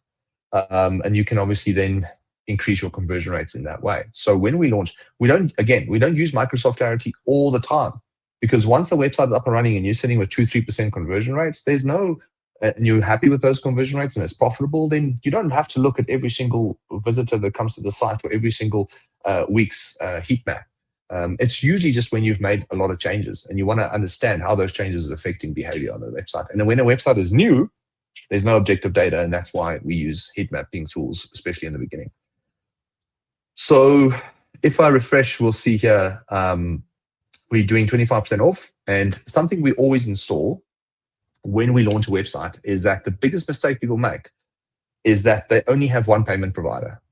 A: And you can obviously then increase your conversion rates in that way. So when we launch, we don't use Microsoft Clarity all the time, because once a website is up and running and you're sitting with 2-3% conversion rates, and you're happy with those conversion rates and it's profitable, then you don't have to look at every single visitor that comes to the site or every single week's heat map. It's usually just when you've made a lot of changes and you want to understand how those changes are affecting behavior on the website. And then when a website is new, there's no objective data, and that's why we use heat mapping tools, especially in the beginning. So if I refresh, we'll see here, we're doing 25% off. And something we always install when we launch a website is that the biggest mistake people make is that they only have one payment provider.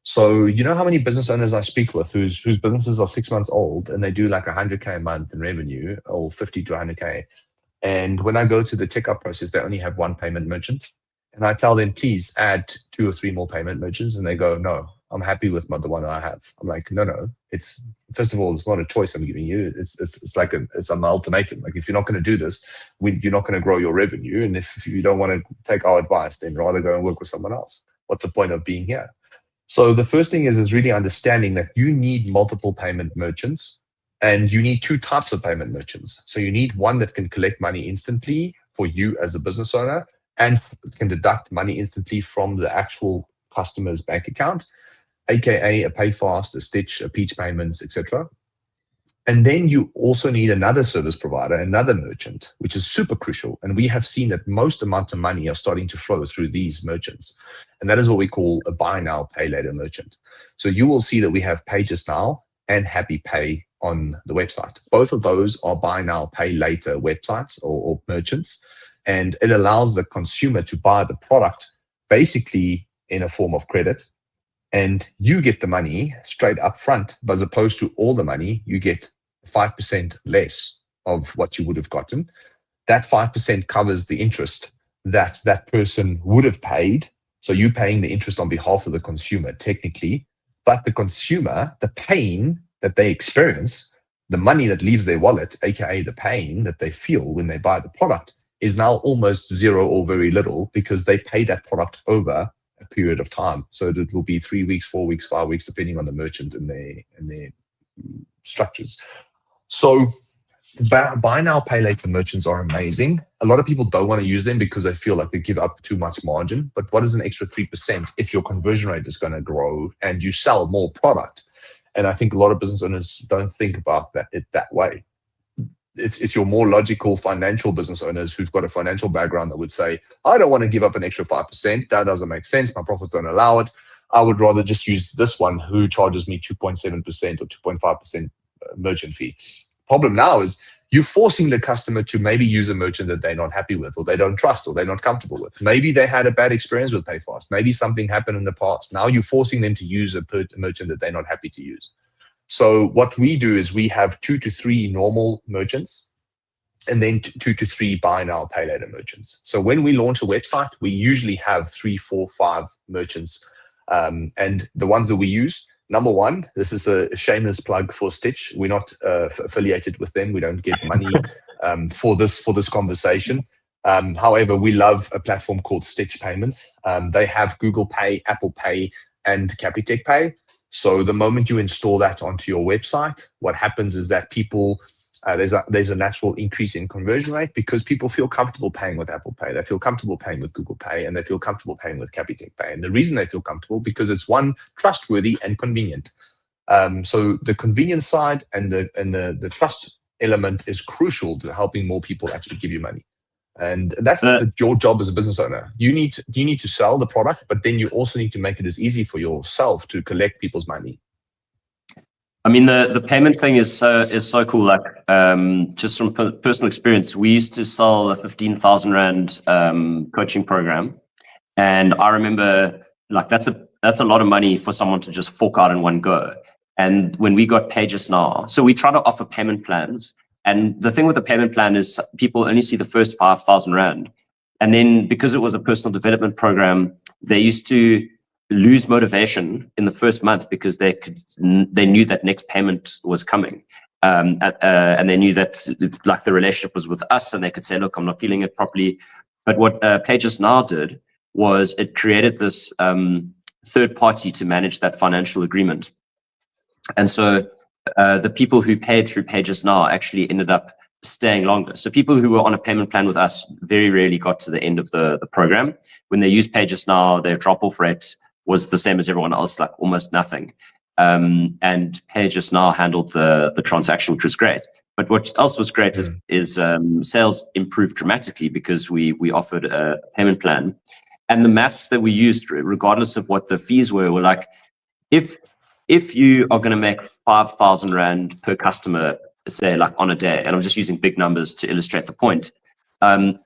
A: So you know how many business owners I speak with whose businesses are 6 months old and they do like 100K a month in revenue, or 50 to 100K. And when I go to the checkout process, they only have one payment merchant. And I tell them, please add 2 or 3 more payment merchants. And they go, no, I'm happy with the one I have. I'm like, no. It's, first of all, it's not a choice I'm giving you. It's like it's an ultimatum. Like, if you're not going to do this, you're not going to grow your revenue. And if you don't want to take our advice, then rather go and work with someone else. What's the point of being here? So the first thing is really understanding that you need multiple payment merchants, and you need 2 types of payment merchants. So you need one that can collect money instantly for you as a business owner and can deduct money instantly from the actual customer's bank account, aka a PayFast, a Stitch, a Peach Payments, etc. And then you also need another service provider, another merchant, which is super crucial. And we have seen that most amounts of money are starting to flow through these merchants. And that is what we call a buy now, pay later merchant. So you will see that we have Pages Now and Happy Pay on the website. Both of those are buy now, pay later websites or merchants. And it allows the consumer to buy the product basically in a form of credit. And you get the money straight up front, but as opposed to all the money, you get 5% less of what you would have gotten. That 5% covers the interest that that person would have paid. So you're paying the interest on behalf of the consumer, technically. But the consumer, the pain that they experience, the money that leaves their wallet, aka the pain that they feel when they buy the product, is now almost zero or very little, because they pay that product over a period of time. So it will be 3 weeks, 4 weeks, 5 weeks, depending on the merchant and their structures. So buy now, pay later merchants are amazing. A lot of people don't want to use them because they feel like they give up too much margin. But what is an extra 3% if your conversion rate is going to grow and you sell more product? And I think a lot of business owners don't think about it that way. It's your more logical financial business owners who've got a financial background that would say, I don't want to give up an extra 5%. That doesn't make sense. My profits don't allow it. I would rather just use this one who charges me 2.7% or 2.5% merchant fee. Problem now is you're forcing the customer to maybe use a merchant that they're not happy with, or they don't trust, or they're not comfortable with. Maybe they had a bad experience with PayFast. Maybe something happened in the past. Now you're forcing them to use a merchant that they're not happy to use. So what we do is we have 2 to 3 normal merchants, and then 2 to 3 buy now, pay later merchants. So when we launch a website, we usually have 3, 4, 5 merchants. And the ones that we use, number one, this is a shameless plug for Stitch. We're not affiliated with them. We don't get money for this conversation. However, we love a platform called Stitch Payments. They have Google Pay, Apple Pay, and Capitec Pay. So the moment you install that onto your website, what happens is that people there's a natural increase in conversion rate because people feel comfortable paying with Apple Pay. They feel comfortable paying with Google Pay, and they feel comfortable paying with Capitec Pay. And the reason they feel comfortable because it's one, trustworthy and convenient. So the convenience side and the trust element is crucial to helping more people actually give you money. And that's your job as a business owner. You need to sell the product, but then you also need to make it as easy for yourself to collect people's money.
B: I mean, the payment thing is so cool. Like, just from personal experience, we used to sell a 15,000 Rand coaching program, and I remember like that's a lot of money for someone to just fork out in one go. And when we got Pages Now, so we try to offer payment plans. And the thing with the payment plan is people only see the first 5,000 Rand, and then because it was a personal development program, they used to lose motivation in the first month because they knew that next payment was coming, and they knew that like the relationship was with us, and they could say, "Look, I'm not feeling it properly." But what Pages Now did was it created this third party to manage that financial agreement, and so the people who paid through Pages Now actually ended up staying longer. So people who were on a payment plan with us very rarely got to the end of the program. When they used Pages Now, their drop-off rate was the same as everyone else, like almost nothing. And Pages Now handled the transaction, which was great. But what else was great is sales improved dramatically because we offered a payment plan. And the maths that we used, regardless of what the fees were like, if you are going to make 5,000 Rand per customer, say like on a day, and I'm just using big numbers to illustrate the point, and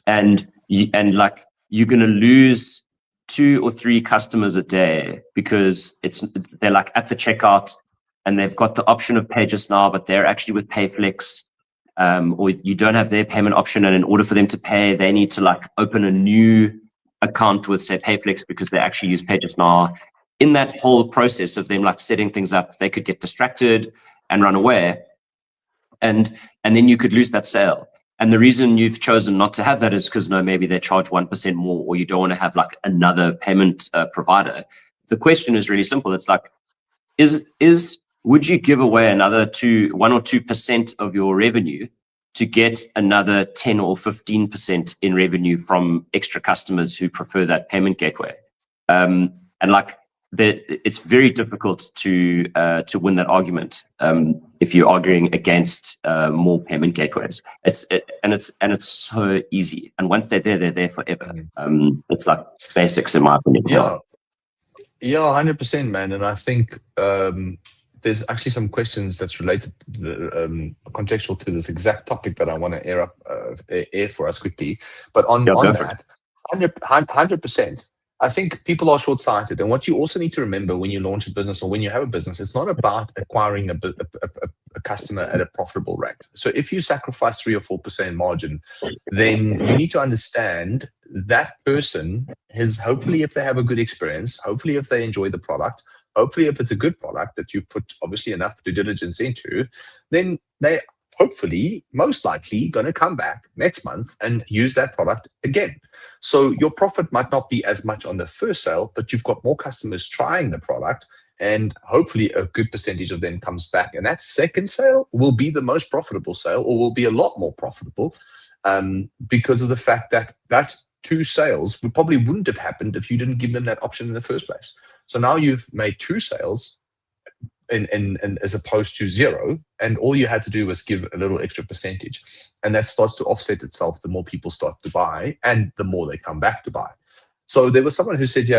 B: like you're going to lose 2 or 3 customers a day because they're like at the checkout and they've got the option of Pages Now, but they're actually with Payflex, or you don't have their payment option, and in order for them to pay, they need to like open a new account with say Payflex because they actually use Pages Now. In that whole process of them like setting things up, they could get distracted and run away, and then you could lose that sale. And the reason you've chosen not to have that is because maybe they charge 1% more, or you don't want to have like another payment provider. The question is really simple. It's like, would you give away another 1 or 2% of your revenue to get another 10 or 15% in revenue from extra customers who prefer that payment gateway? And like, it's very difficult to win that argument if you're arguing against more payment gateways. It's so easy, and once they're there forever. It's like basics in my opinion.
A: Yeah, 100%, man. And I think there's actually some questions that's related, contextual to this exact topic that I want to air for us quickly. But on that, 100%. I think people are short-sighted. And what you also need to remember when you launch a business or when you have a business, it's not about acquiring a customer at a profitable rate. So if you sacrifice 3 or 4% margin, then you need to understand that person has, hopefully if they have a good experience, hopefully if they enjoy the product, hopefully if it's a good product that you put obviously enough due diligence into, then they hopefully, most likely, going to come back next month and use that product again. So your profit might not be as much on the first sale, but you've got more customers trying the product, and hopefully a good percentage of them comes back. And that second sale will be the most profitable sale, or will be a lot more profitable, because of the fact that 2 sales probably wouldn't have happened if you didn't give them that option in the first place. So now you've made 2 sales, and as opposed to 0, and all you had to do was give a little extra percentage, and that starts to offset itself the more people start to buy and the more they come back to buy. So there was someone who said,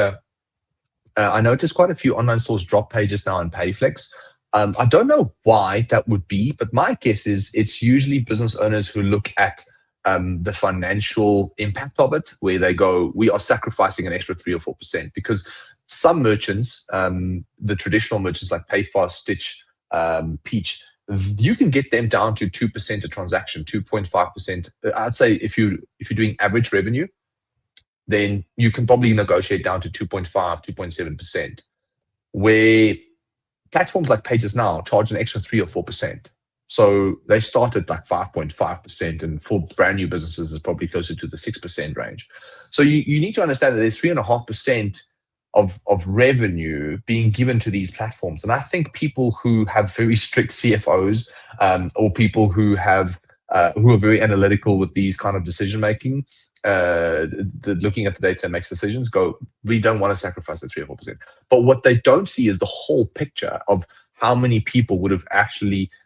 A: I noticed quite a few online stores drop Pages Now and Payflex. I don't know why that would be, but my guess is it's usually business owners who look at the financial impact of it, where they go, we are sacrificing an extra 3 or 4%, because some merchants, the traditional merchants like Payfast, Stitch, Peach, you can get them down to 2% a transaction, 2.5%. I'd say if you're doing average revenue, then you can probably negotiate down to 2.5, 2.7%, where platforms like Pages Now charge an extra 3 or 4%. So they start at like 5.5%, and for brand new businesses, it's probably closer to the 6% range. So you need to understand that there's 3.5% of revenue being given to these platforms. And I think people who have very strict CFOs, or people who are very analytical with these kind of decision making, looking at the data and makes decisions, go, we don't want to sacrifice the 3 or 4%. But what they don't see is the whole picture of how many people would have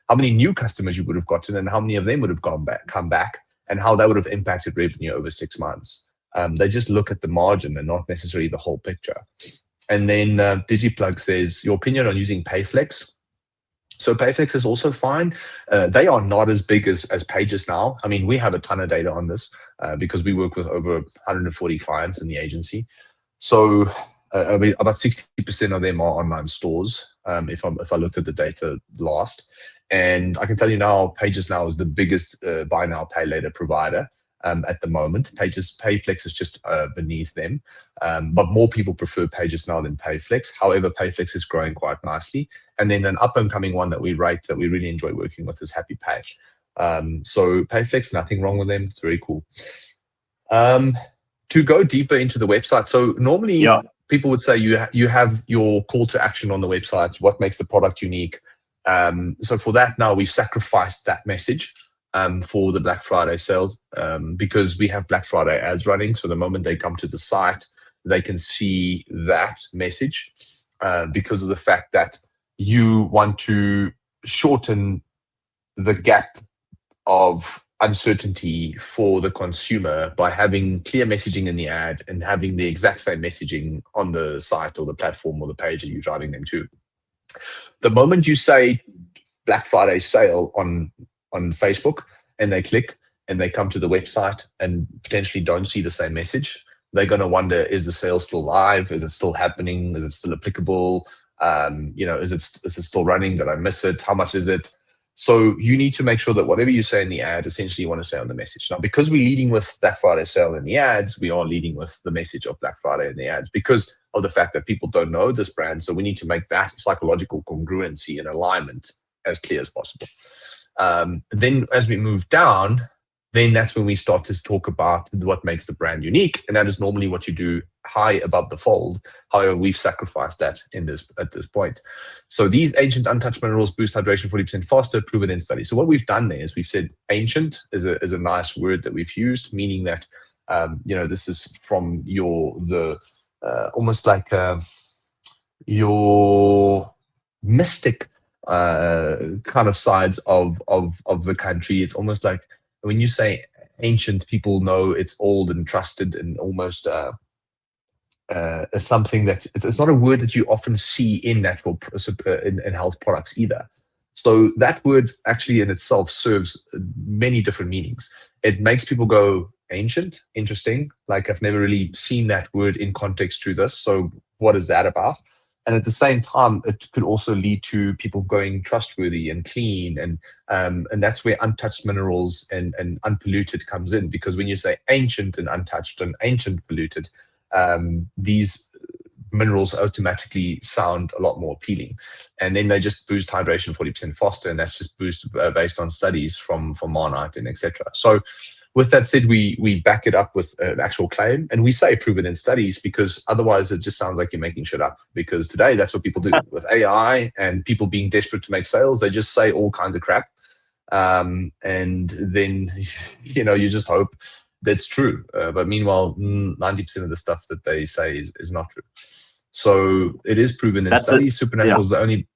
A: how many new customers you would have gotten, and how many of them would have come back, and how that would have impacted revenue over 6 months. They just look at the margin and not necessarily the whole picture. And then DigiPlug says, your opinion on using Payflex? So Payflex is also fine. They are not as big as Pages Now. I mean, we have a ton of data on this because we work with over 140 clients in the agency. So about 60% of them are online stores, if I looked at the data last. And I can tell you now, Pages Now is the biggest buy now, pay later provider at the moment. Payflex is just beneath them, but more people prefer Pages Now than Payflex. However, Payflex is growing quite nicely. And then an up-and-coming one that we rate, that we really enjoy working with, is Happy Pay. So Payflex, nothing wrong with them. It's very cool. To go deeper into the website, so normally people would say you have your call to action on the website. What makes the product unique? So for that, now we've sacrificed that message for the Black Friday sales, because we have Black Friday ads running. So the moment they come to the site, they can see that message, because of the fact that you want to shorten the gap of uncertainty for the consumer by having clear messaging in the ad and having the exact same messaging on the site or the platform or the page that you're driving them to. The moment you say Black Friday sale on Facebook, and they click and they come to the website and potentially don't see the same message, they're going to wonder, is the sale still live? Is it still happening? Is it still applicable? Is it still running? Did I miss it? How much is it? So you need to make sure that whatever you say in the ad, essentially you want to say on the message. Now, because we're leading with Black Friday sale in the ads, we are leading with the message of Black Friday in the ads because of the fact that people don't know this brand. So we need to make that psychological congruency and alignment as clear as possible. Then as we move down, then that's when we start to talk about what makes the brand unique. And that is normally what you do high above the fold. However, we've sacrificed that at this point. So these ancient untouched minerals boost hydration 40% faster, proven in studies. So what we've done there is we've said ancient is a nice word that we've used, meaning that, this is from almost like your mystic kind of sides of the country. It's almost like when you say ancient, people know it's old and trusted and almost something that it's not a word that you often see in natural in health products either. So that word actually in itself serves many different meanings. It makes people go, ancient, interesting. Like I've never really seen that word in context to this. So what is that about? And at the same time, it could also lead to people going trustworthy and clean. And that's where untouched minerals and unpolluted comes in. Because when you say ancient and untouched and ancient polluted, these minerals automatically sound a lot more appealing. And then they just boost hydration 40% faster. And that's just boost based on studies from Marnite and etc. So with that said, we back it up with an actual claim, and we say proven in studies because otherwise it just sounds like you're making shit up. Because today that's what people do with AI and people being desperate to make sales. They just say all kinds of crap, and then you just hope that's true. But meanwhile, 90% of the stuff that they say is not true. So it is proven in studies. Supernatural is the only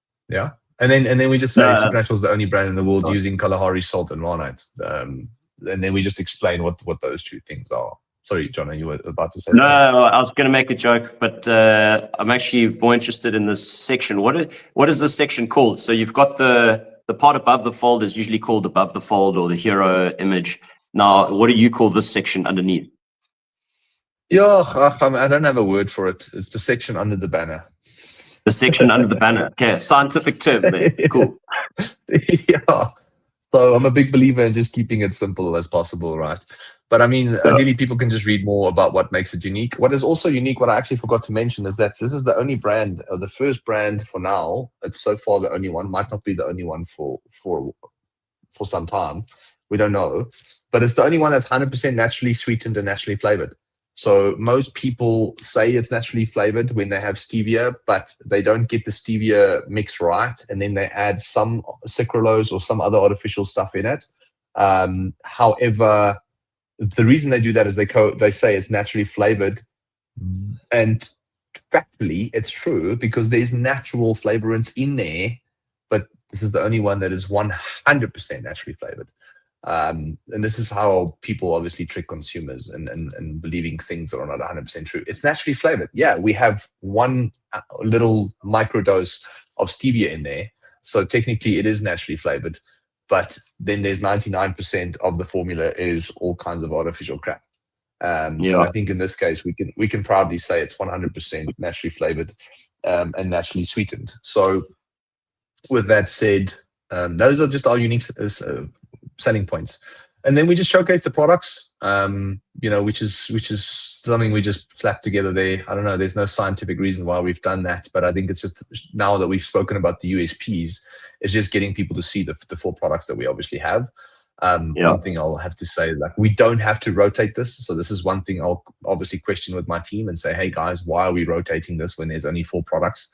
A: and then we just say Supernatural is the only brand in the world using Kalahari salt and Marnite. And then we just explain what those two things are. Sorry, John, you were about to say something.
B: No, I was going to make a joke, but I'm actually more interested in this section. What is this section called? So you've got the part above the fold is usually called above the fold or the hero image. Now, what do you call this section underneath?
A: Yeah, I don't have a word for it. It's the section under the banner.
B: The section under the banner. Okay, scientific term there. Cool.
A: Yeah. So I'm a big believer in just keeping it simple as possible, right? But I mean,
B: Yeah.
A: ideally, people can just read more about what makes it unique. What is also unique, what I actually forgot to mention, is that this is the only brand, or the first brand for now. It's so far the only one. Might not be the only one for some time. We don't know, but it's the only one that's 100% naturally sweetened and naturally flavored. So most people say it's naturally flavored when they have stevia, but they don't get the stevia mix right, and then they add some sucralose or some other artificial stuff in it. However, the reason they do that is they say it's naturally flavored, and factually it's true because there's natural flavorants in there, but this is the only one that is 100% naturally flavored. And this is how people obviously trick consumers and believing things that are not 100% true. It's naturally flavored. Yeah, we have one little microdose of stevia in there. So technically it is naturally flavored. But then there's 99% of the formula is all kinds of artificial crap. And
B: Yeah.
A: I think in this case, we can proudly say it's 100% naturally flavored and naturally sweetened. So with that said, those are just our unique selling points. And then we just showcase the products, which is something we just slapped together there. I don't know. There's no scientific reason why we've done that, but I think it's just now that we've spoken about the USPs, it's just getting people to see the four products that we obviously have. One thing I'll have to say is like we don't have to rotate this. So this is one thing I'll obviously question with my team and say, hey guys, why are we rotating this when there's only four products?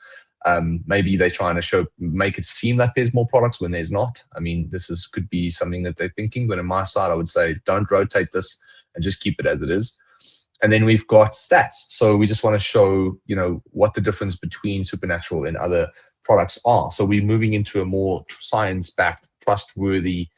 A: Maybe they're trying to make it seem like there's more products when there's not. I mean, could be something that they're thinking, but on my side, I would say don't rotate this and just keep it as it is. And then we've got stats. So we just want to show, what the difference between Supernatural and other products are. So we're moving into a more science-backed, trustworthy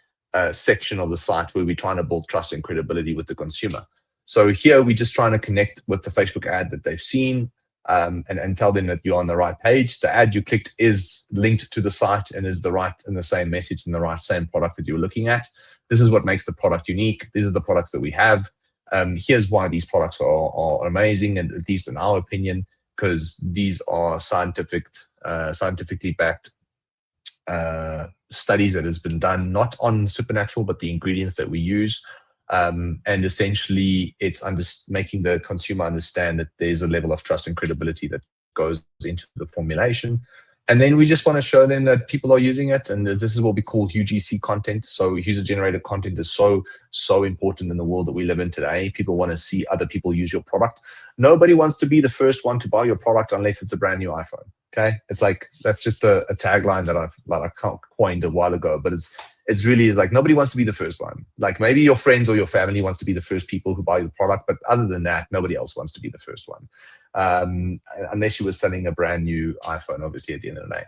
A: section of the site where we're trying to build trust and credibility with the consumer. So here we're just trying to connect with the Facebook ad that they've seen, and tell them that you're on the right page. The ad you clicked is linked to the site and is the same message and the same product that you're looking at. This is what makes the product unique. These are the products that we have. Here's why these products are amazing, and at least in our opinion, because these are scientifically backed studies that has been done, not on Supernatural, but the ingredients that we use. And essentially, it's making the consumer understand that there's a level of trust and credibility that goes into the formulation. And then we just want to show them that people are using it. And this is what we call UGC content. So user-generated content is so important in the world that we live in today. People want to see other people use your product. Nobody wants to be the first one to buy your product unless it's a brand new iPhone. Okay, it's like that's just a tagline that I coined a while ago, but it's really like nobody wants to be the first one. Like maybe your friends or your family wants to be the first people who buy the product, but other than that, nobody else wants to be the first one, unless you were selling a brand new iPhone, obviously at the end of the day.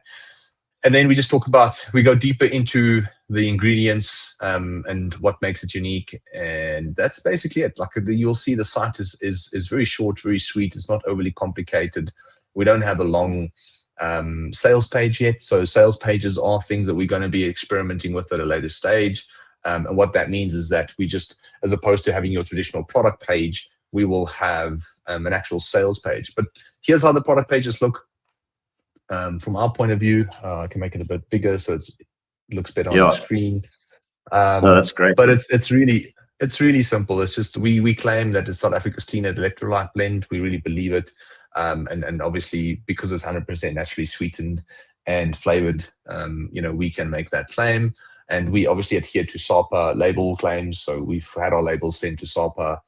A: And then we go deeper into the ingredients and what makes it unique, and that's basically it. Like you'll see, the site is very short, very sweet. It's not overly complicated. We don't have a long sales page yet. So sales pages are things that we're going to be experimenting with at a later stage. And what that means is that we just, as opposed to having your traditional product page, we will have an actual sales page. But here's how the product pages look from our point of view. I can make it a bit bigger so it looks better on the screen.
B: No, that's great.
A: But it's really simple. It's just we claim that it's South Africa's cleanest electrolyte blend. We really believe it. And obviously, because it's 100% naturally sweetened and flavored, we can make that claim. And we obviously adhere to SAPA label claims. So we've had our labels sent to SAPA,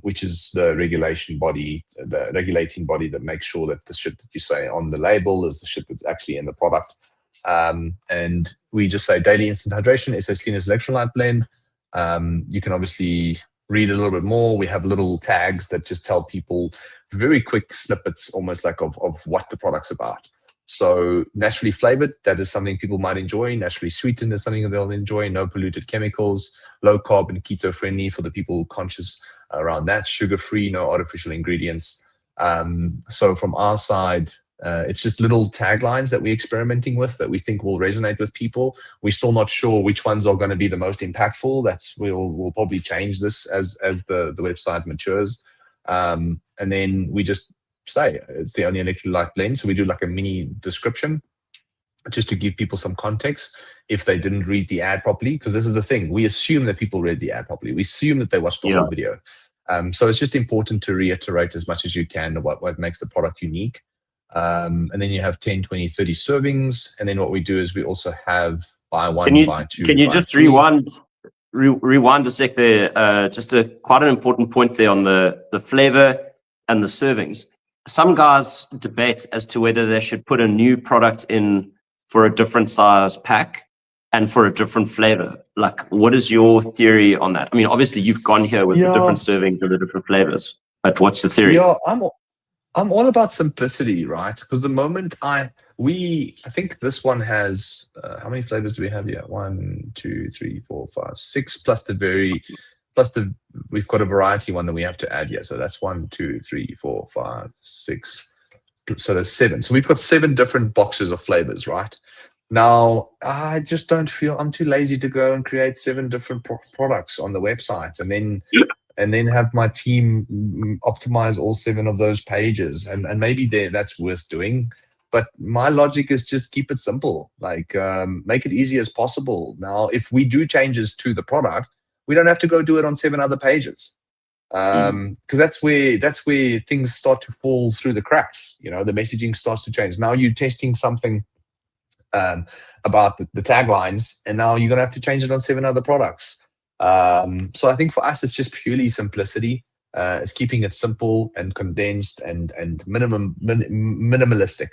A: which is the regulating body that makes sure that the shit that you say on the label is the shit that's actually in the product. And we just say daily instant hydration, SS cleanest electrolyte blend. You can obviously read a little bit more. We have little tags that just tell people very quick snippets, almost like of what the product's about. So naturally flavored, that is something people might enjoy. Naturally sweetened is something that they'll enjoy. No polluted chemicals, low carb and keto friendly for the people conscious around that. Sugar free, no artificial ingredients. So from our side, it's just little taglines that we're experimenting with that we think will resonate with people. We're still not sure which ones are going to be the most impactful. We'll probably change this as the website matures. And then we just say it's the only electrolyte blend. So we do like a mini description. just to give people some context if they didn't read the ad properly, because this is the thing. We assume that people read the ad properly. We assume that they watched the whole video. So it's just important to reiterate as much as you can what makes the product unique. And then you have 10, 20, 30 servings. And then what we do is we also have buy one, buy two.
B: Can you just rewind a sec there? Just quite an important point there on the flavor and the servings. Some guys debate as to whether they should put a new product in for a different size pack and for a different flavor. Like, what is your theory on that? I mean, obviously you've gone here with the different servings and the different flavors, but what's the theory?
A: Yeah, I'm all about simplicity, right? Because the moment I think this one has how many flavors do we have here? 1, 2, 3, 4, 5, 6 plus we've got a variety one that we have to add here. So that's 1, 2, 3, 4, 5, 6. So there's 7. So we've got 7 different boxes of flavors, right? Now, I just don't feel, I'm too lazy to go and create 7 different products on the website and then have my team optimize all 7 of those pages. And maybe that's worth doing. But my logic is just keep it simple, like make it easy as possible. Now, if we do changes to the product, we don't have to go do it on 7 other pages. Because that's where things start to fall through the cracks. The messaging starts to change. Now you're testing something about the taglines, and now you're going to have to change it on 7 other products. So I think for us, it's just purely simplicity. It's keeping it simple and condensed and minimalistic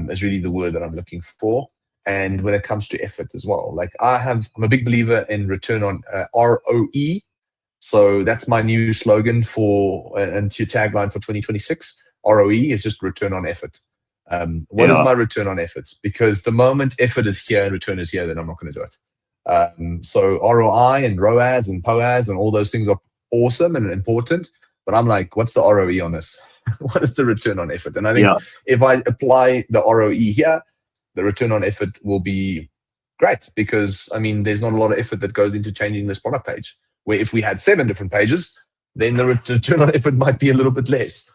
A: is really the word that I'm looking for. And when it comes to effort as well, like I'm a big believer in return on ROE. So that's my new slogan and tagline for 2026. ROE is just return on effort. What is my return on efforts? Because the moment effort is here and return is here, then I'm not going to do it. So ROI and ROAS and POAS and all those things are awesome and important. But I'm like, what's the ROE on this? What is the return on effort? And I think if I apply the ROE here, the return on effort will be great, because I mean, there's not a lot of effort that goes into changing this product page. Where if we had 7 different pages, then the return on effort might be a little bit less.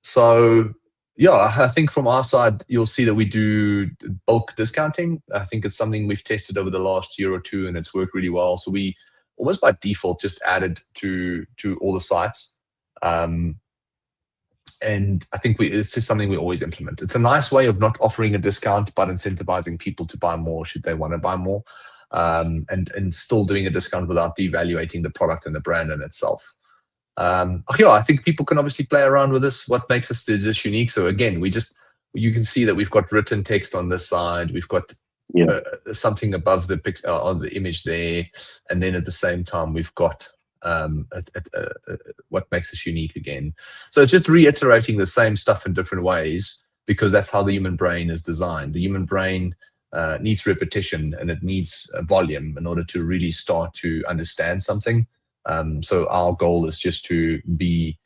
A: So yeah, I think from our side, you'll see that we do bulk discounting. I think it's something we've tested over the last year or 2, and it's worked really well. So we almost by default just added to all the sites. And I think it's just something we always implement. It's a nice way of not offering a discount, but incentivizing people to buy more should they want to buy more, and still doing a discount without devaluating the product and the brand in itself. I think people can obviously play around with this. What makes us this unique? So again, you can see that we've got written text on this side. We've got something above the picture on the image there, and then at the same time we've got what makes us unique again. So it's just reiterating the same stuff in different ways, because that's how the human brain is designed. The human brain needs repetition, and it needs volume in order to really start to understand something. So our goal is just to be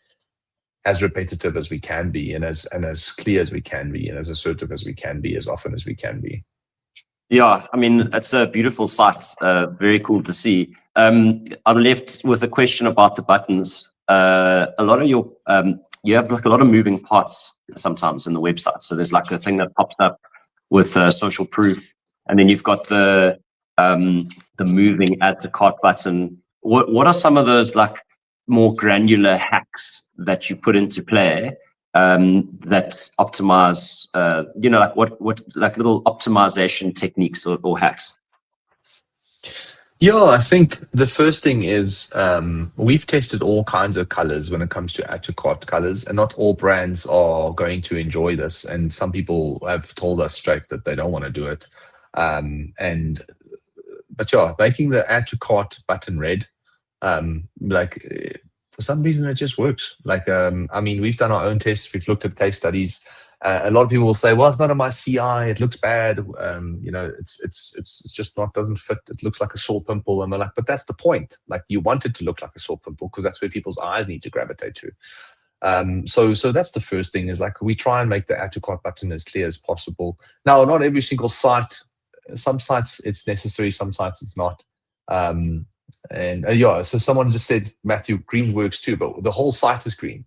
A: as repetitive as we can be, and as clear as we can be, and as assertive as we can be, as often as we can be.
B: Yeah, I mean, it's a beautiful site. Very cool to see. I'm left with a question about the buttons. A lot of you have like a lot of moving parts sometimes in the website. So there's like a thing that pops up with social proof, and then you've got the moving add to cart button. What are some of those like more granular hacks that you put into play that optimize, like what like little optimization techniques or hacks?
A: Yeah, I think the first thing is we've tested all kinds of colors when it comes to add to cart colors, and not all brands are going to enjoy this. And some people have told us straight that they don't want to do it. But yeah, making the add to cart button red, for some reason it just works. I mean, we've done our own tests. We've looked at case studies. A lot of people will say, well, it's not on my CI. It looks bad. It's just not, doesn't fit. It looks like a sore pimple. And we're like, but that's the point. Like, you want it to look like a sore pimple because that's where people's eyes need to gravitate to. So that's the first thing, is like we try and make the add to cart button as clear as possible. Now, not every single site. Some sites it's necessary. Some sites it's not. So someone just said, Matthew, green works too, but the whole site is green.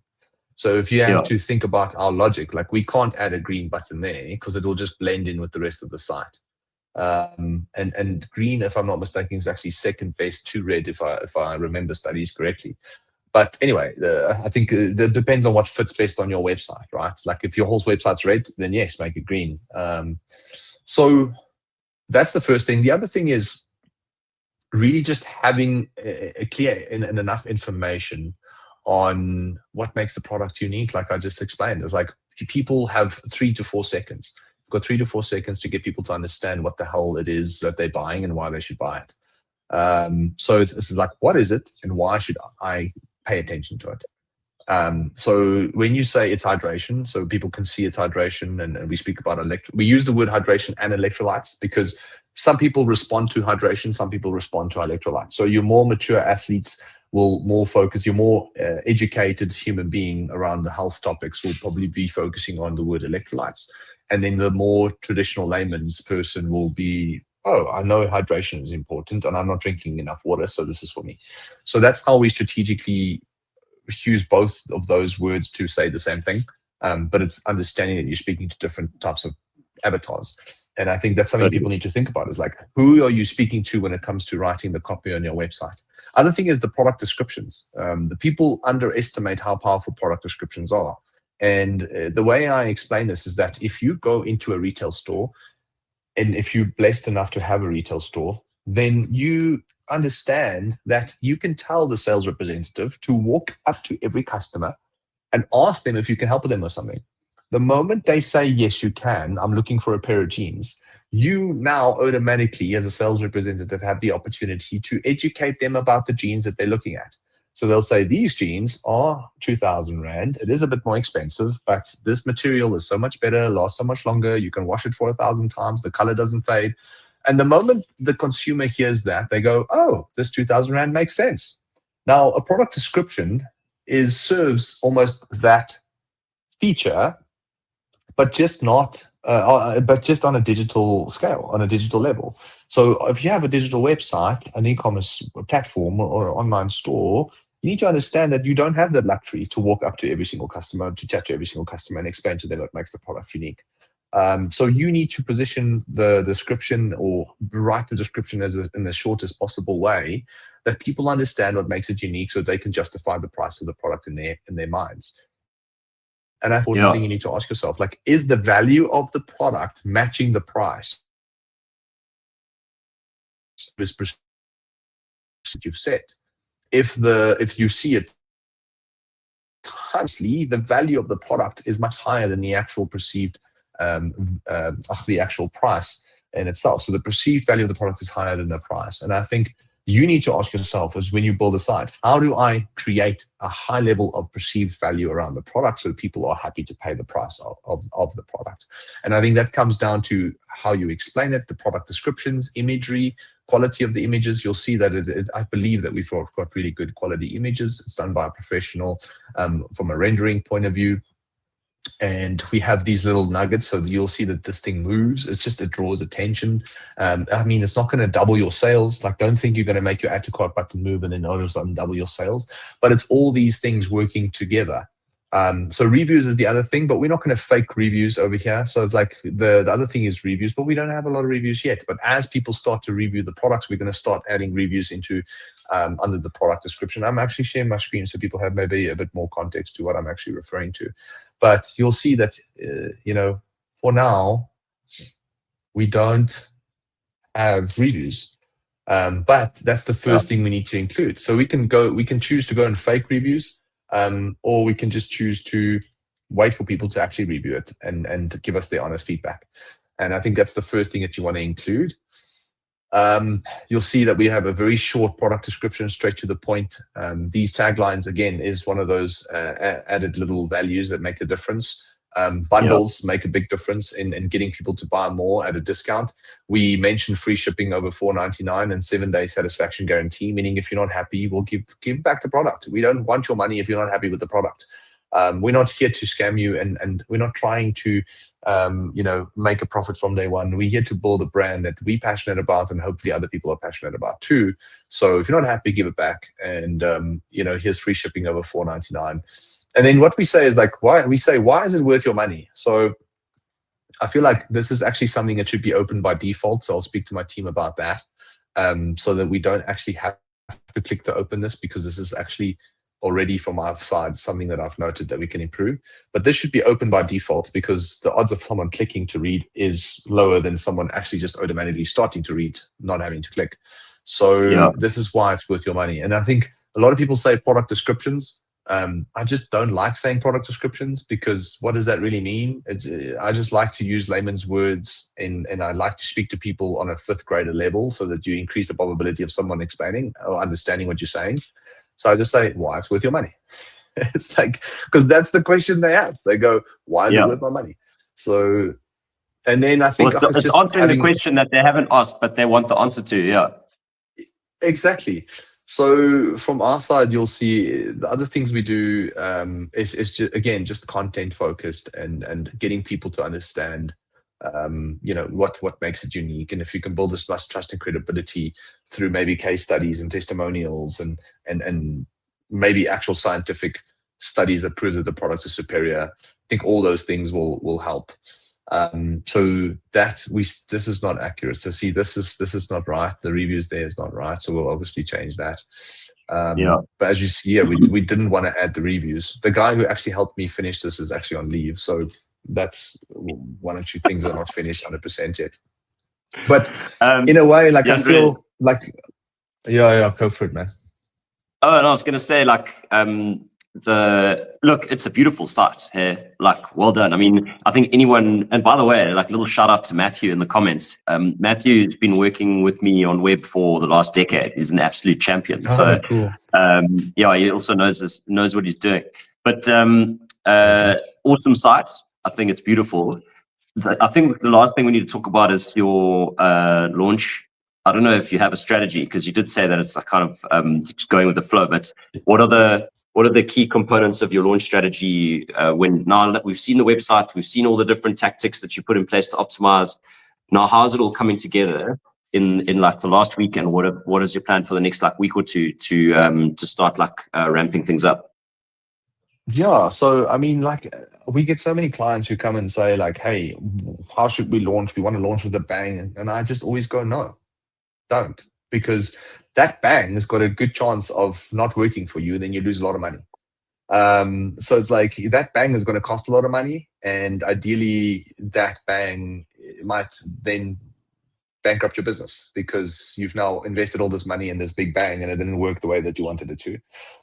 A: So if you have
B: Yeah.
A: to think about our logic, like we can't add a green button there because it will just blend in with the rest of the site. And green, if I'm not mistaken, is actually second best to red, if I remember studies correctly. But anyway, I think that depends on what fits best on your website, right? Like if your whole website's red, then yes, make it green. So that's the first thing. The other thing is really just having a clear and enough information on what makes the product unique. Like I just explained, it's like people have 3 to 4 seconds. You've got 3 to 4 seconds to get people to understand what the hell it is that they're buying and why they should buy it. So it's like, what is it and why should I pay attention to it? So when you say it's hydration, so people can see it's hydration, and we speak about we use the word hydration and electrolytes because some people respond to hydration, some people respond to electrolytes. So your more mature athletes will more focus, your more educated human being around the health topics will probably be focusing on the word electrolytes. And then the more traditional layman's person will be, oh, I know hydration is important and I'm not drinking enough water, so this is for me. So that's how we strategically use both of those words to say the same thing. But it's understanding that you're speaking to different types of avatars. And I think that's something people need to think about is like, who are you speaking to when it comes to writing the copy on your website? Other thing is the product descriptions. The people underestimate how powerful product descriptions are. And the way I explain this is that if you go into a retail store, and if you're blessed enough to have a retail store, then you understand that you can tell the sales representative to walk up to every customer and ask them if you can help them with something. The moment they say, yes, you can, I'm looking for a pair of jeans, you now automatically, as a sales representative, have the opportunity to educate them about the jeans that they're looking at. So they'll say, these jeans are 2,000 Rand. It is a bit more expensive, but this material is so much better, lasts so much longer. You can wash it for 1,000 times. The color doesn't fade. And the moment the consumer hears that, they go, oh, this 2,000 Rand makes sense. Now, a product description serves almost that feature, but just not, but just on a digital scale, on a digital level. So if you have a digital website, an e-commerce platform or online store, you need to understand that you don't have the luxury to walk up to every single customer, to chat to every single customer and explain to them what makes the product unique. So you need to position the description or write the description in the shortest possible way that people understand what makes it unique so they can justify the price of the product in their minds. And an important thing you need to ask yourself, like, is the value of the product matching the price that you've set? If you see it, honestly, the value of the product is much higher than the actual perceived the actual price in itself. So the perceived value of the product is higher than the price. And I think you need to ask yourself is when you build a site, how do I create a high level of perceived value around the product so people are happy to pay the price of the product? And I think that comes down to how you explain it, the product descriptions, imagery, quality of the images. You'll see that I believe that we've got really good quality images. It's done by a professional from a rendering point of view. And we have these little nuggets, so you'll see that this thing moves. It draws attention. I mean, it's not going to double your sales. Like, don't think you're going to make your add to cart button move and then all of a sudden double your sales. But it's all these things working together. So reviews is the other thing, but we're not going to fake reviews over here. So it's like the other thing is reviews, but we don't have a lot of reviews yet. But as people start to review the products, we're going to start adding reviews into under the product description. I'm actually sharing my screen so people have maybe a bit more context to what I'm actually referring to. But you'll see that, for now, we don't have reviews. But that's the first thing we need to include. So we can choose to go and fake reviews, or we can just choose to wait for people to actually review it and give us their honest feedback. And I think that's the first thing that you want to include. You'll see that we have a very short product description, straight to the point. These taglines, again, is one of those added little values that make a difference. Bundles make a big difference in getting people to buy more at a discount. We mentioned free shipping over $4.99 and 7-day satisfaction guarantee, meaning if you're not happy, we'll give back the product. We don't want your money if you're not happy with the product. We're not here to scam you, and we're not trying to make a profit from day one. We're here to build a brand that we're passionate about, and hopefully other people are passionate about too. So if you're not happy, give it back. And here's free shipping over $4.99. And then what we say is like, why is it worth your money? So I feel like this is actually something that should be open by default. So I'll speak to my team about that, so that we don't actually have to click to open this, because this is actually already from our side something that I've noted that we can improve. But this should be open by default, because the odds of someone clicking to read is lower than someone actually just automatically starting to read, not having to click. So this is why it's worth your money. And I think a lot of people say product descriptions. I just don't like saying product descriptions, because what does that really mean? I just like to use layman's words, and I like to speak to people on a fifth grader level, so that you increase the probability of someone explaining or understanding what you're saying. So I just say, why it's worth your money. It's like, because that's the question they have. They go, why is it worth my money? So, and then I think
B: it's answering the question that they haven't asked, but they want the answer to. Yeah,
A: exactly. So from our side, you'll see the other things we do is just, again, just content focused, and getting people to understand, what makes it unique. And if you can build this much trust and credibility through maybe case studies and testimonials, and maybe actual scientific studies that prove that the product is superior, I think all those things will help. So that this is not accurate. So see, this is not right. The reviews there is not right. So we'll obviously change that. But as you see, we didn't want to add the reviews. The guy who actually helped me finish this is actually on leave. So that's one or two things are not finished 100% yet. But in a way, like I feel like, go for it, man.
B: Oh, and I was going to say, like, look, it's a beautiful site here. Like, well done. I mean, I think anyone, and by the way, like, little shout out to Matthew in the comments. Matthew's been working with me on web for the last decade. He's an absolute champion.
A: Oh,
B: so
A: cool.
B: He also knows what he's doing. But awesome site. I think it's beautiful. I think the last thing we need to talk about is your launch. I don't know if you have a strategy, because you did say that it's a kind of just going with the flow. But what are the key components of your launch strategy? Now that we've seen the website, we've seen all the different tactics that you put in place to optimize. Now, how's it all coming together in like the last week? And what is your plan for the next like week or two to start like ramping things up?
A: Yeah, so I mean, like, we get so many clients who come and say like, hey, how should we launch? We want to launch with a bang. And I just always go, no, don't, because that bang has got a good chance of not working for you. Then you lose a lot of money. So it's like that bang is going to cost a lot of money, and ideally that bang might then bankrupt your business, because you've now invested all this money in this big bang and it didn't work the way that you wanted it to.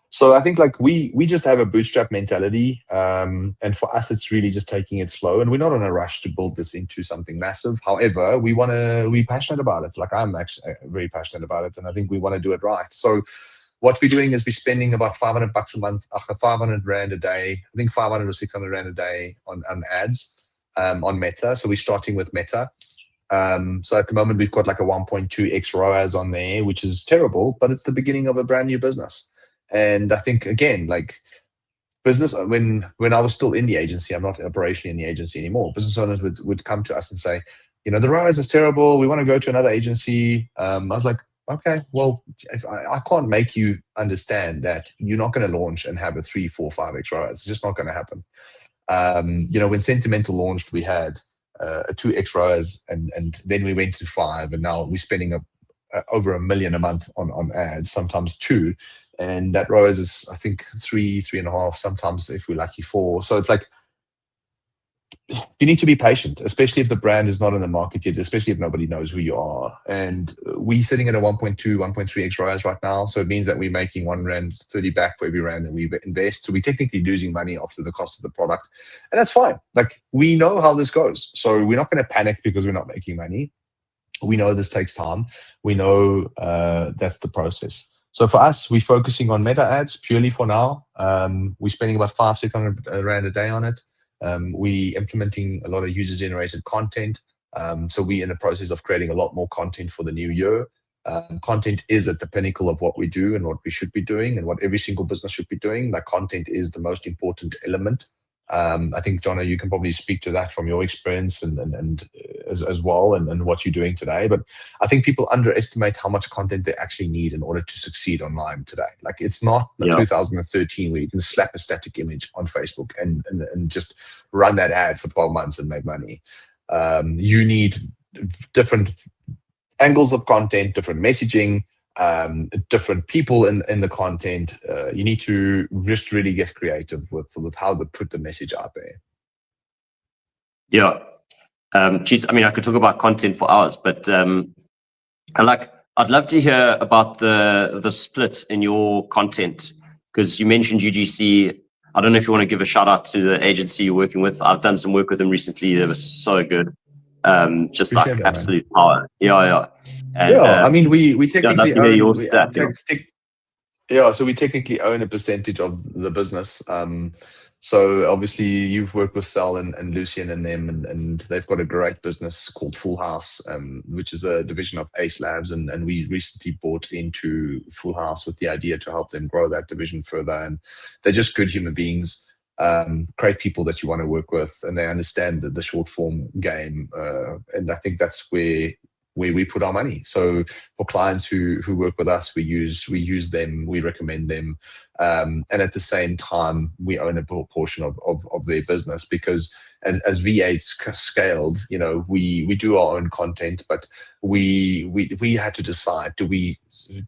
A: So I think like we just have a bootstrap mentality, and for us it's really just taking it slow, and we're not in a rush to build this into something massive. However, we're passionate about it. Like, I'm actually very passionate about it, and I think we want to do it right. So what we're doing is we're spending about $500 a month, 500 Rand a day, I think 500 or 600 Rand a day on ads, on Meta. So we're starting with Meta. So at the moment we've got like a 1.2x ROAS on there, which is terrible, but it's the beginning of a brand new business. And I think, again, like, business, when I was still in the agency, I'm not operationally in the agency anymore, business owners would come to us and say, the ROAS is terrible, we want to go to another agency. I was like, okay, well, if I can't make you understand that you're not going to launch and have a 3, 4, 5x ROAS. It's just not going to happen. When Sentimental launched, we had a 2x ROAS, and then we went to 5, and now we're spending over $1 million a month on ads, sometimes 2. And that ROAS is, I think, 3, 3.5, sometimes if we're lucky 4. So it's like, you need to be patient, especially if the brand is not in the market yet, especially if nobody knows who you are. And we're sitting at a 1.2, 1.3x ROAS right now. So it means that we're making R1.30 back for every Rand that we invest. So we're technically losing money after the cost of the product. And that's fine. Like, we know how this goes. So we're not going to panic because we're not making money. We know this takes time. We know that's the process. So for us, we're focusing on Meta ads purely for now. We're spending about 500-600 Rand a day on it. We implementing a lot of user-generated content. So we're in the process of creating a lot more content for the new year. Content is at the pinnacle of what we do and what we should be doing and what every single business should be doing. Like, content is the most important element I think, Jono, you can probably speak to that from your experience and as well, and what you're doing today. But I think people underestimate how much content they actually need in order to succeed online today. Like, it's not like 2013 where you can slap a static image on Facebook and just run that ad for 12 months and make money. You need different angles of content, different messaging, different people in the content. You need to just really get creative with how to put the message out there.
B: Yeah. Geez, I mean, I could talk about content for hours, but I'd love to hear about the split in your content, because you mentioned UGC. I don't know if you want to give a shout out to the agency you're working with. I've done some work with them recently. They were so good. Just
A: Appreciate
B: like
A: that,
B: absolute power. Yeah. And,
A: I mean, we technically
B: own your
A: own, so we technically own a percentage of the business. So obviously you've worked with Sal and Lucian and them, and they've got a great business called Full House, which is a division of Ace Labs, and we recently bought into Full House with the idea to help them grow that division further. And they're just good human beings, great people that you want to work with, and they understand the short form game. And I think that's where we put our money. So for clients who work with us, we use them, we recommend them, and at the same time we own a portion of their business, because as V8 scaled, we do our own content, but we had to decide: do we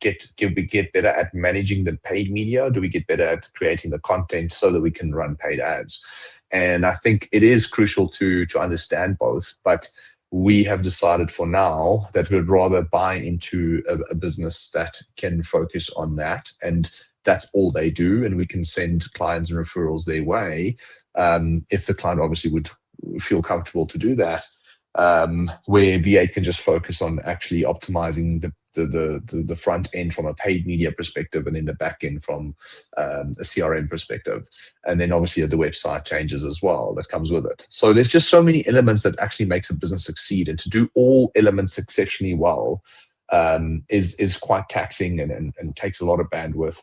A: get better at managing the paid media? Do we get better at creating the content so that we can run paid ads? And I think it is crucial to understand both, but we have decided for now that we'd rather buy into a business that can focus on that, and that's all they do, and we can send clients and referrals their way, if the client obviously would feel comfortable to do that, where V8 can just focus on actually optimizing the front end from a paid media perspective, and then the back end from a CRM perspective. And then obviously the website changes as well that comes with it. So there's just so many elements that actually makes a business succeed, and to do all elements exceptionally well is quite taxing and takes a lot of bandwidth.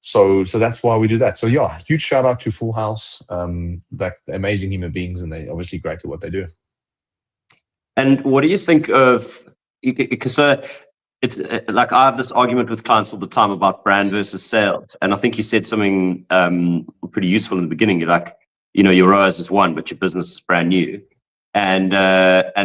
A: So that's why we do that. So yeah, huge shout out to Full House, that amazing human beings, and they're obviously great at what they do.
B: And what do you think of, because it's like I have this argument with clients all the time about brand versus sales. And I think you said something pretty useful in the beginning. You're like, your ROAS is one, but your business is brand new. And a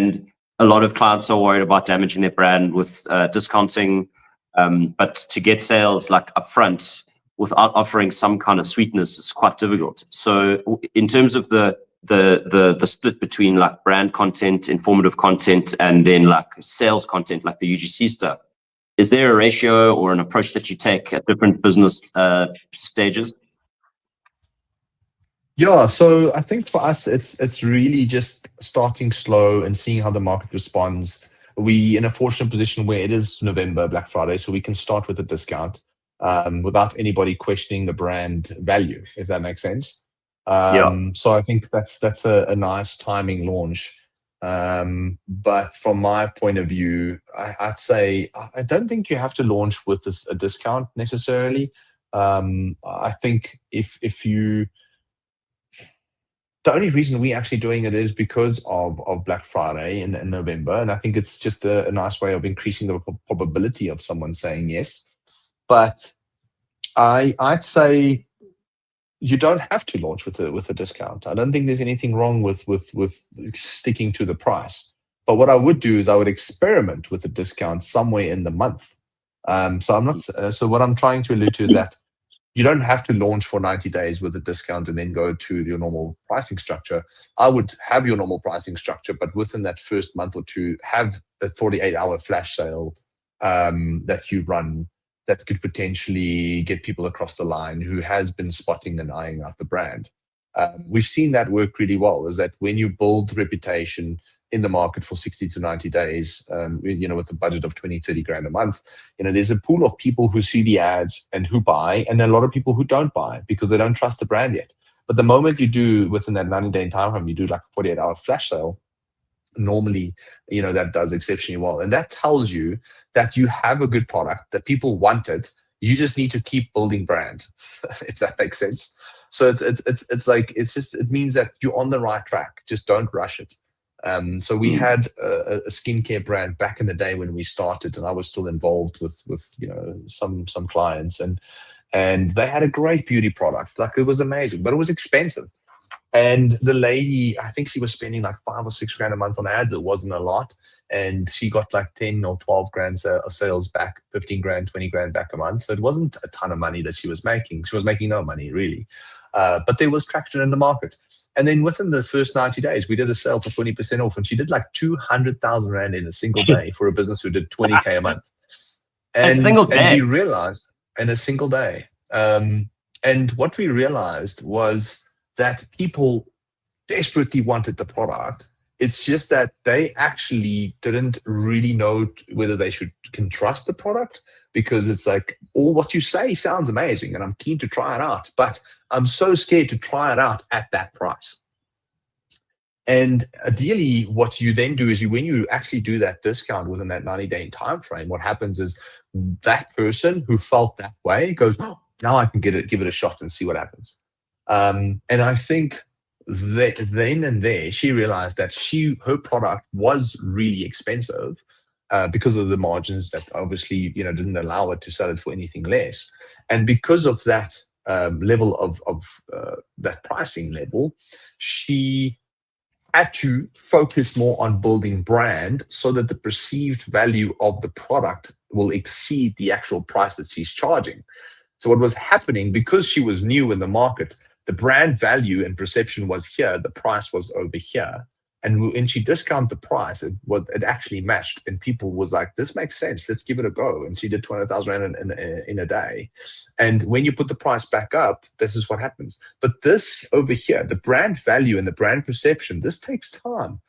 B: lot of clients are worried about damaging their brand with discounting. But to get sales like upfront without offering some kind of sweetness is quite difficult. So in terms of the split between like brand content, informative content, and then like sales content, like the UGC stuff, is there a ratio or an approach that you take at different business stages?
A: Yeah, so I think for us, it's really just starting slow and seeing how the market responds. We in a fortunate position where it is November, Black Friday, so we can start with a discount without anybody questioning the brand value, if that makes sense. So I think that's a nice timing launch. But from my point of view, I'd say I don't think you have to launch with a discount necessarily. I think if you, the only reason we're actually doing it is because of Black Friday in November, and I think it's just a nice way of increasing the probability of someone saying yes. But I'd say you don't have to launch with a discount. I don't think there's anything wrong with sticking to the price. But what I would do is I would experiment with a discount somewhere in the month. So I'm not. So what I'm trying to allude to is that you don't have to launch for 90 days with a discount and then go to your normal pricing structure. I would have your normal pricing structure, but within that first month or two, have a 48-hour flash sale that you run that could potentially get people across the line who has been spotting and eyeing out the brand. We've seen that work really well, is that when you build reputation in the market for 60 to 90 days, with a budget of 20, 30 grand a month, there's a pool of people who see the ads and who buy, and a lot of people who don't buy because they don't trust the brand yet. But the moment you do, within that 90-day time frame, you do like a 48-hour flash sale, normally, that does exceptionally well. And that tells you that you have a good product, that people want it. You just need to keep building brand, if that makes sense. So it's like, it means that you're on the right track. Just don't rush it. So we had a skincare brand back in the day when we started, and I was still involved with some clients, and they had a great beauty product. Like, it was amazing, but it was expensive. And the lady, I think she was spending like 5 or 6 grand a month on ads. It wasn't a lot. And she got like 10 or 12 grand sales back, 15 grand, 20 grand back a month. So it wasn't a ton of money that she was making. She was making no money, really. But there was traction in the market. And then within the first 90 days, we did a sale for 20% off. And she did like 200,000 Rand in a single day for a business who did 20K a month. And we realized in a single day. And what we realized was that people desperately wanted the product. It's just that they actually didn't really know whether they can trust the product, because it's like, all what you say sounds amazing and I'm keen to try it out, but I'm so scared to try it out at that price. And ideally, what you then do is when you actually do that discount within that 90-day time frame, what happens is that person who felt that way goes, oh, now I can give it a shot and see what happens. And I think then and there, she realized that her product was really expensive because of the margins that obviously didn't allow it to sell it for anything less. And because of that level of that pricing level, she had to focus more on building brand so that the perceived value of the product will exceed the actual price that she's charging. So what was happening, because she was new in the market, the brand value and perception was here, the price was over here. And when she discounted the price, it actually matched. And people was like, this makes sense, let's give it a go. And she did 200,000 Rand in a day. And when you put the price back up, this is what happens. But this over here, the brand value and the brand perception, this takes time.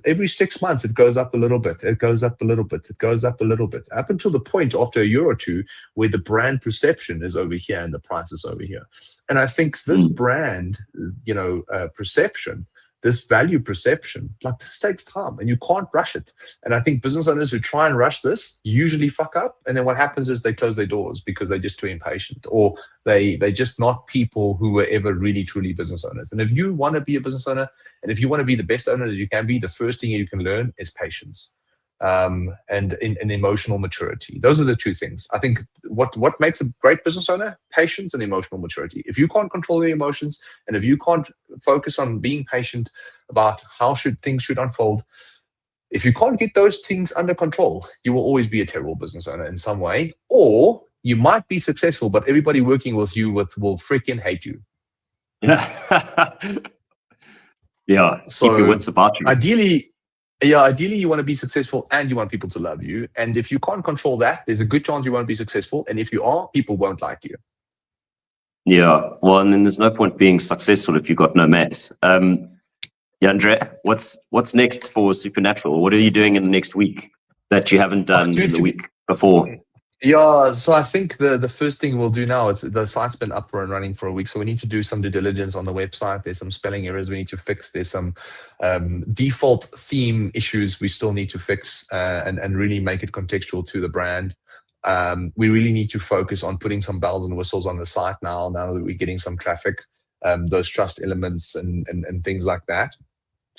A: Every 6 months, it goes up a little bit. It goes up a little bit. It goes up a little bit, up until the point after a year or two where the brand perception is over here and the price is over here. And I think this brand, perception, this value perception, like, this takes time and you can't rush it. And I think business owners who try and rush this usually fuck up. And then what happens is they close their doors because they're just too impatient, or they're just not people who were ever really, truly business owners. And if you want to be a business owner, and if you want to be the best owner that you can be, the first thing you can learn is patience. And emotional maturity. Those are the two things. I think what makes a great business owner: patience and emotional maturity. If you can't control your emotions, and if you can't focus on being patient about how things should unfold, if you can't get those things under control, you will always be a terrible business owner in some way. Or you might be successful, but everybody working with you will freaking hate you.
B: Yeah.
A: So
B: keep your wits about you.
A: Ideally, you want to be successful and you want people to love you. And if you can't control that, there's a good chance you won't be successful. And if you are, people won't like you.
B: Yeah. Well, and then there's no point being successful if you've got no mates. Andre, what's next for Supernatural? What are you doing in the next week that you haven't done in the week before?
A: Yeah, so I think the first thing we'll do now is, the site's been up and running for a week, so we need to do some due diligence on the website. There's some spelling errors we need to fix. There's some default theme issues we still need to fix and really make it contextual to the brand. We really need to focus on putting some bells and whistles on the site now that we're getting some traffic, those trust elements and things like that.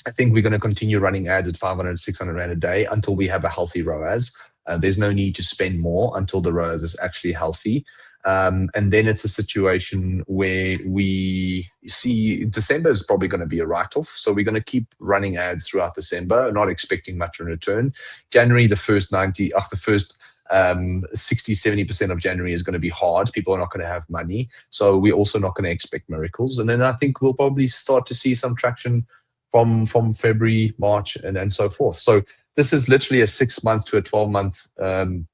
A: I think we're going to continue running ads at 500, 600 Rand a day until we have a healthy ROAS. There's no need to spend more until the ROAS is actually healthy. And then it's a situation where we see December is probably going to be a write-off. So we're going to keep running ads throughout December, not expecting much in return. January, the first 60, 70% of January is going to be hard. People are not going to have money. So we're also not going to expect miracles. And then I think we'll probably start to see some traction from February, March, and so forth. So this is literally a 6 months to a 12-month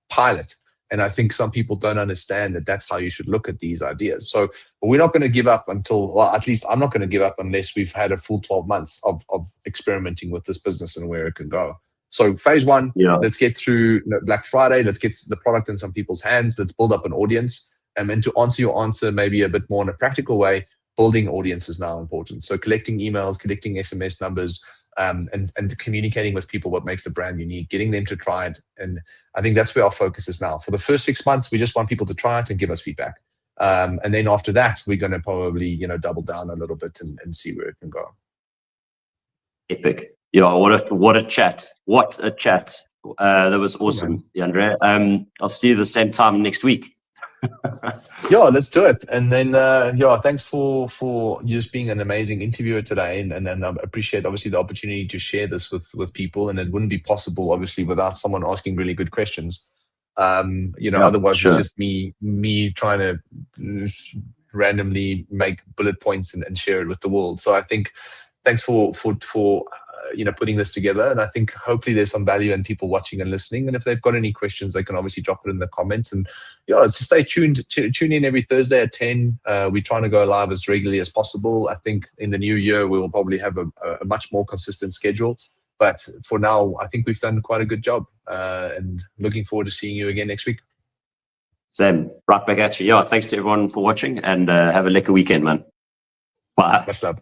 A: pilot. And I think some people don't understand that that's how you should look at these ideas. So we're not going to give up at least I'm not going to give up unless we've had a full 12 months of experimenting with this business and where it can go. So phase one, Let's get through Black Friday. Let's get the product in some people's hands. Let's build up an audience. And then to answer your answer maybe a bit more in a practical way, building audience is now important. So collecting emails, collecting SMS numbers, and communicating with people what makes the brand unique, getting them to try it. And I think that's where our focus is now. For the first 6 months, we just want people to try it and give us feedback. And then after that, we're going to probably, double down a little bit and see where it can go.
B: Epic. Yeah, what a chat. What a chat. That was awesome, Andre. I'll see you the same time next week.
A: Yeah, let's do it. And then, thanks for just being an amazing interviewer today. And I appreciate, obviously, the opportunity to share this with people. And it wouldn't be possible, obviously, without someone asking really good questions. Otherwise
B: sure.
A: it's just me trying to randomly make bullet points and share it with the world. So I think thanks for putting this together, and I think hopefully there's some value in people watching and listening. And if they've got any questions, they can obviously drop it in the comments. And just stay tuned. Tune in every Thursday at 10. We're trying to go live as regularly as possible. I think in the new year we will probably have a much more consistent schedule. But for now, I think we've done quite a good job, and looking forward to seeing you again next week.
B: Same. Right back at you. Yeah, thanks to everyone for watching, and have a lekker weekend, man. Bye.
A: Much love.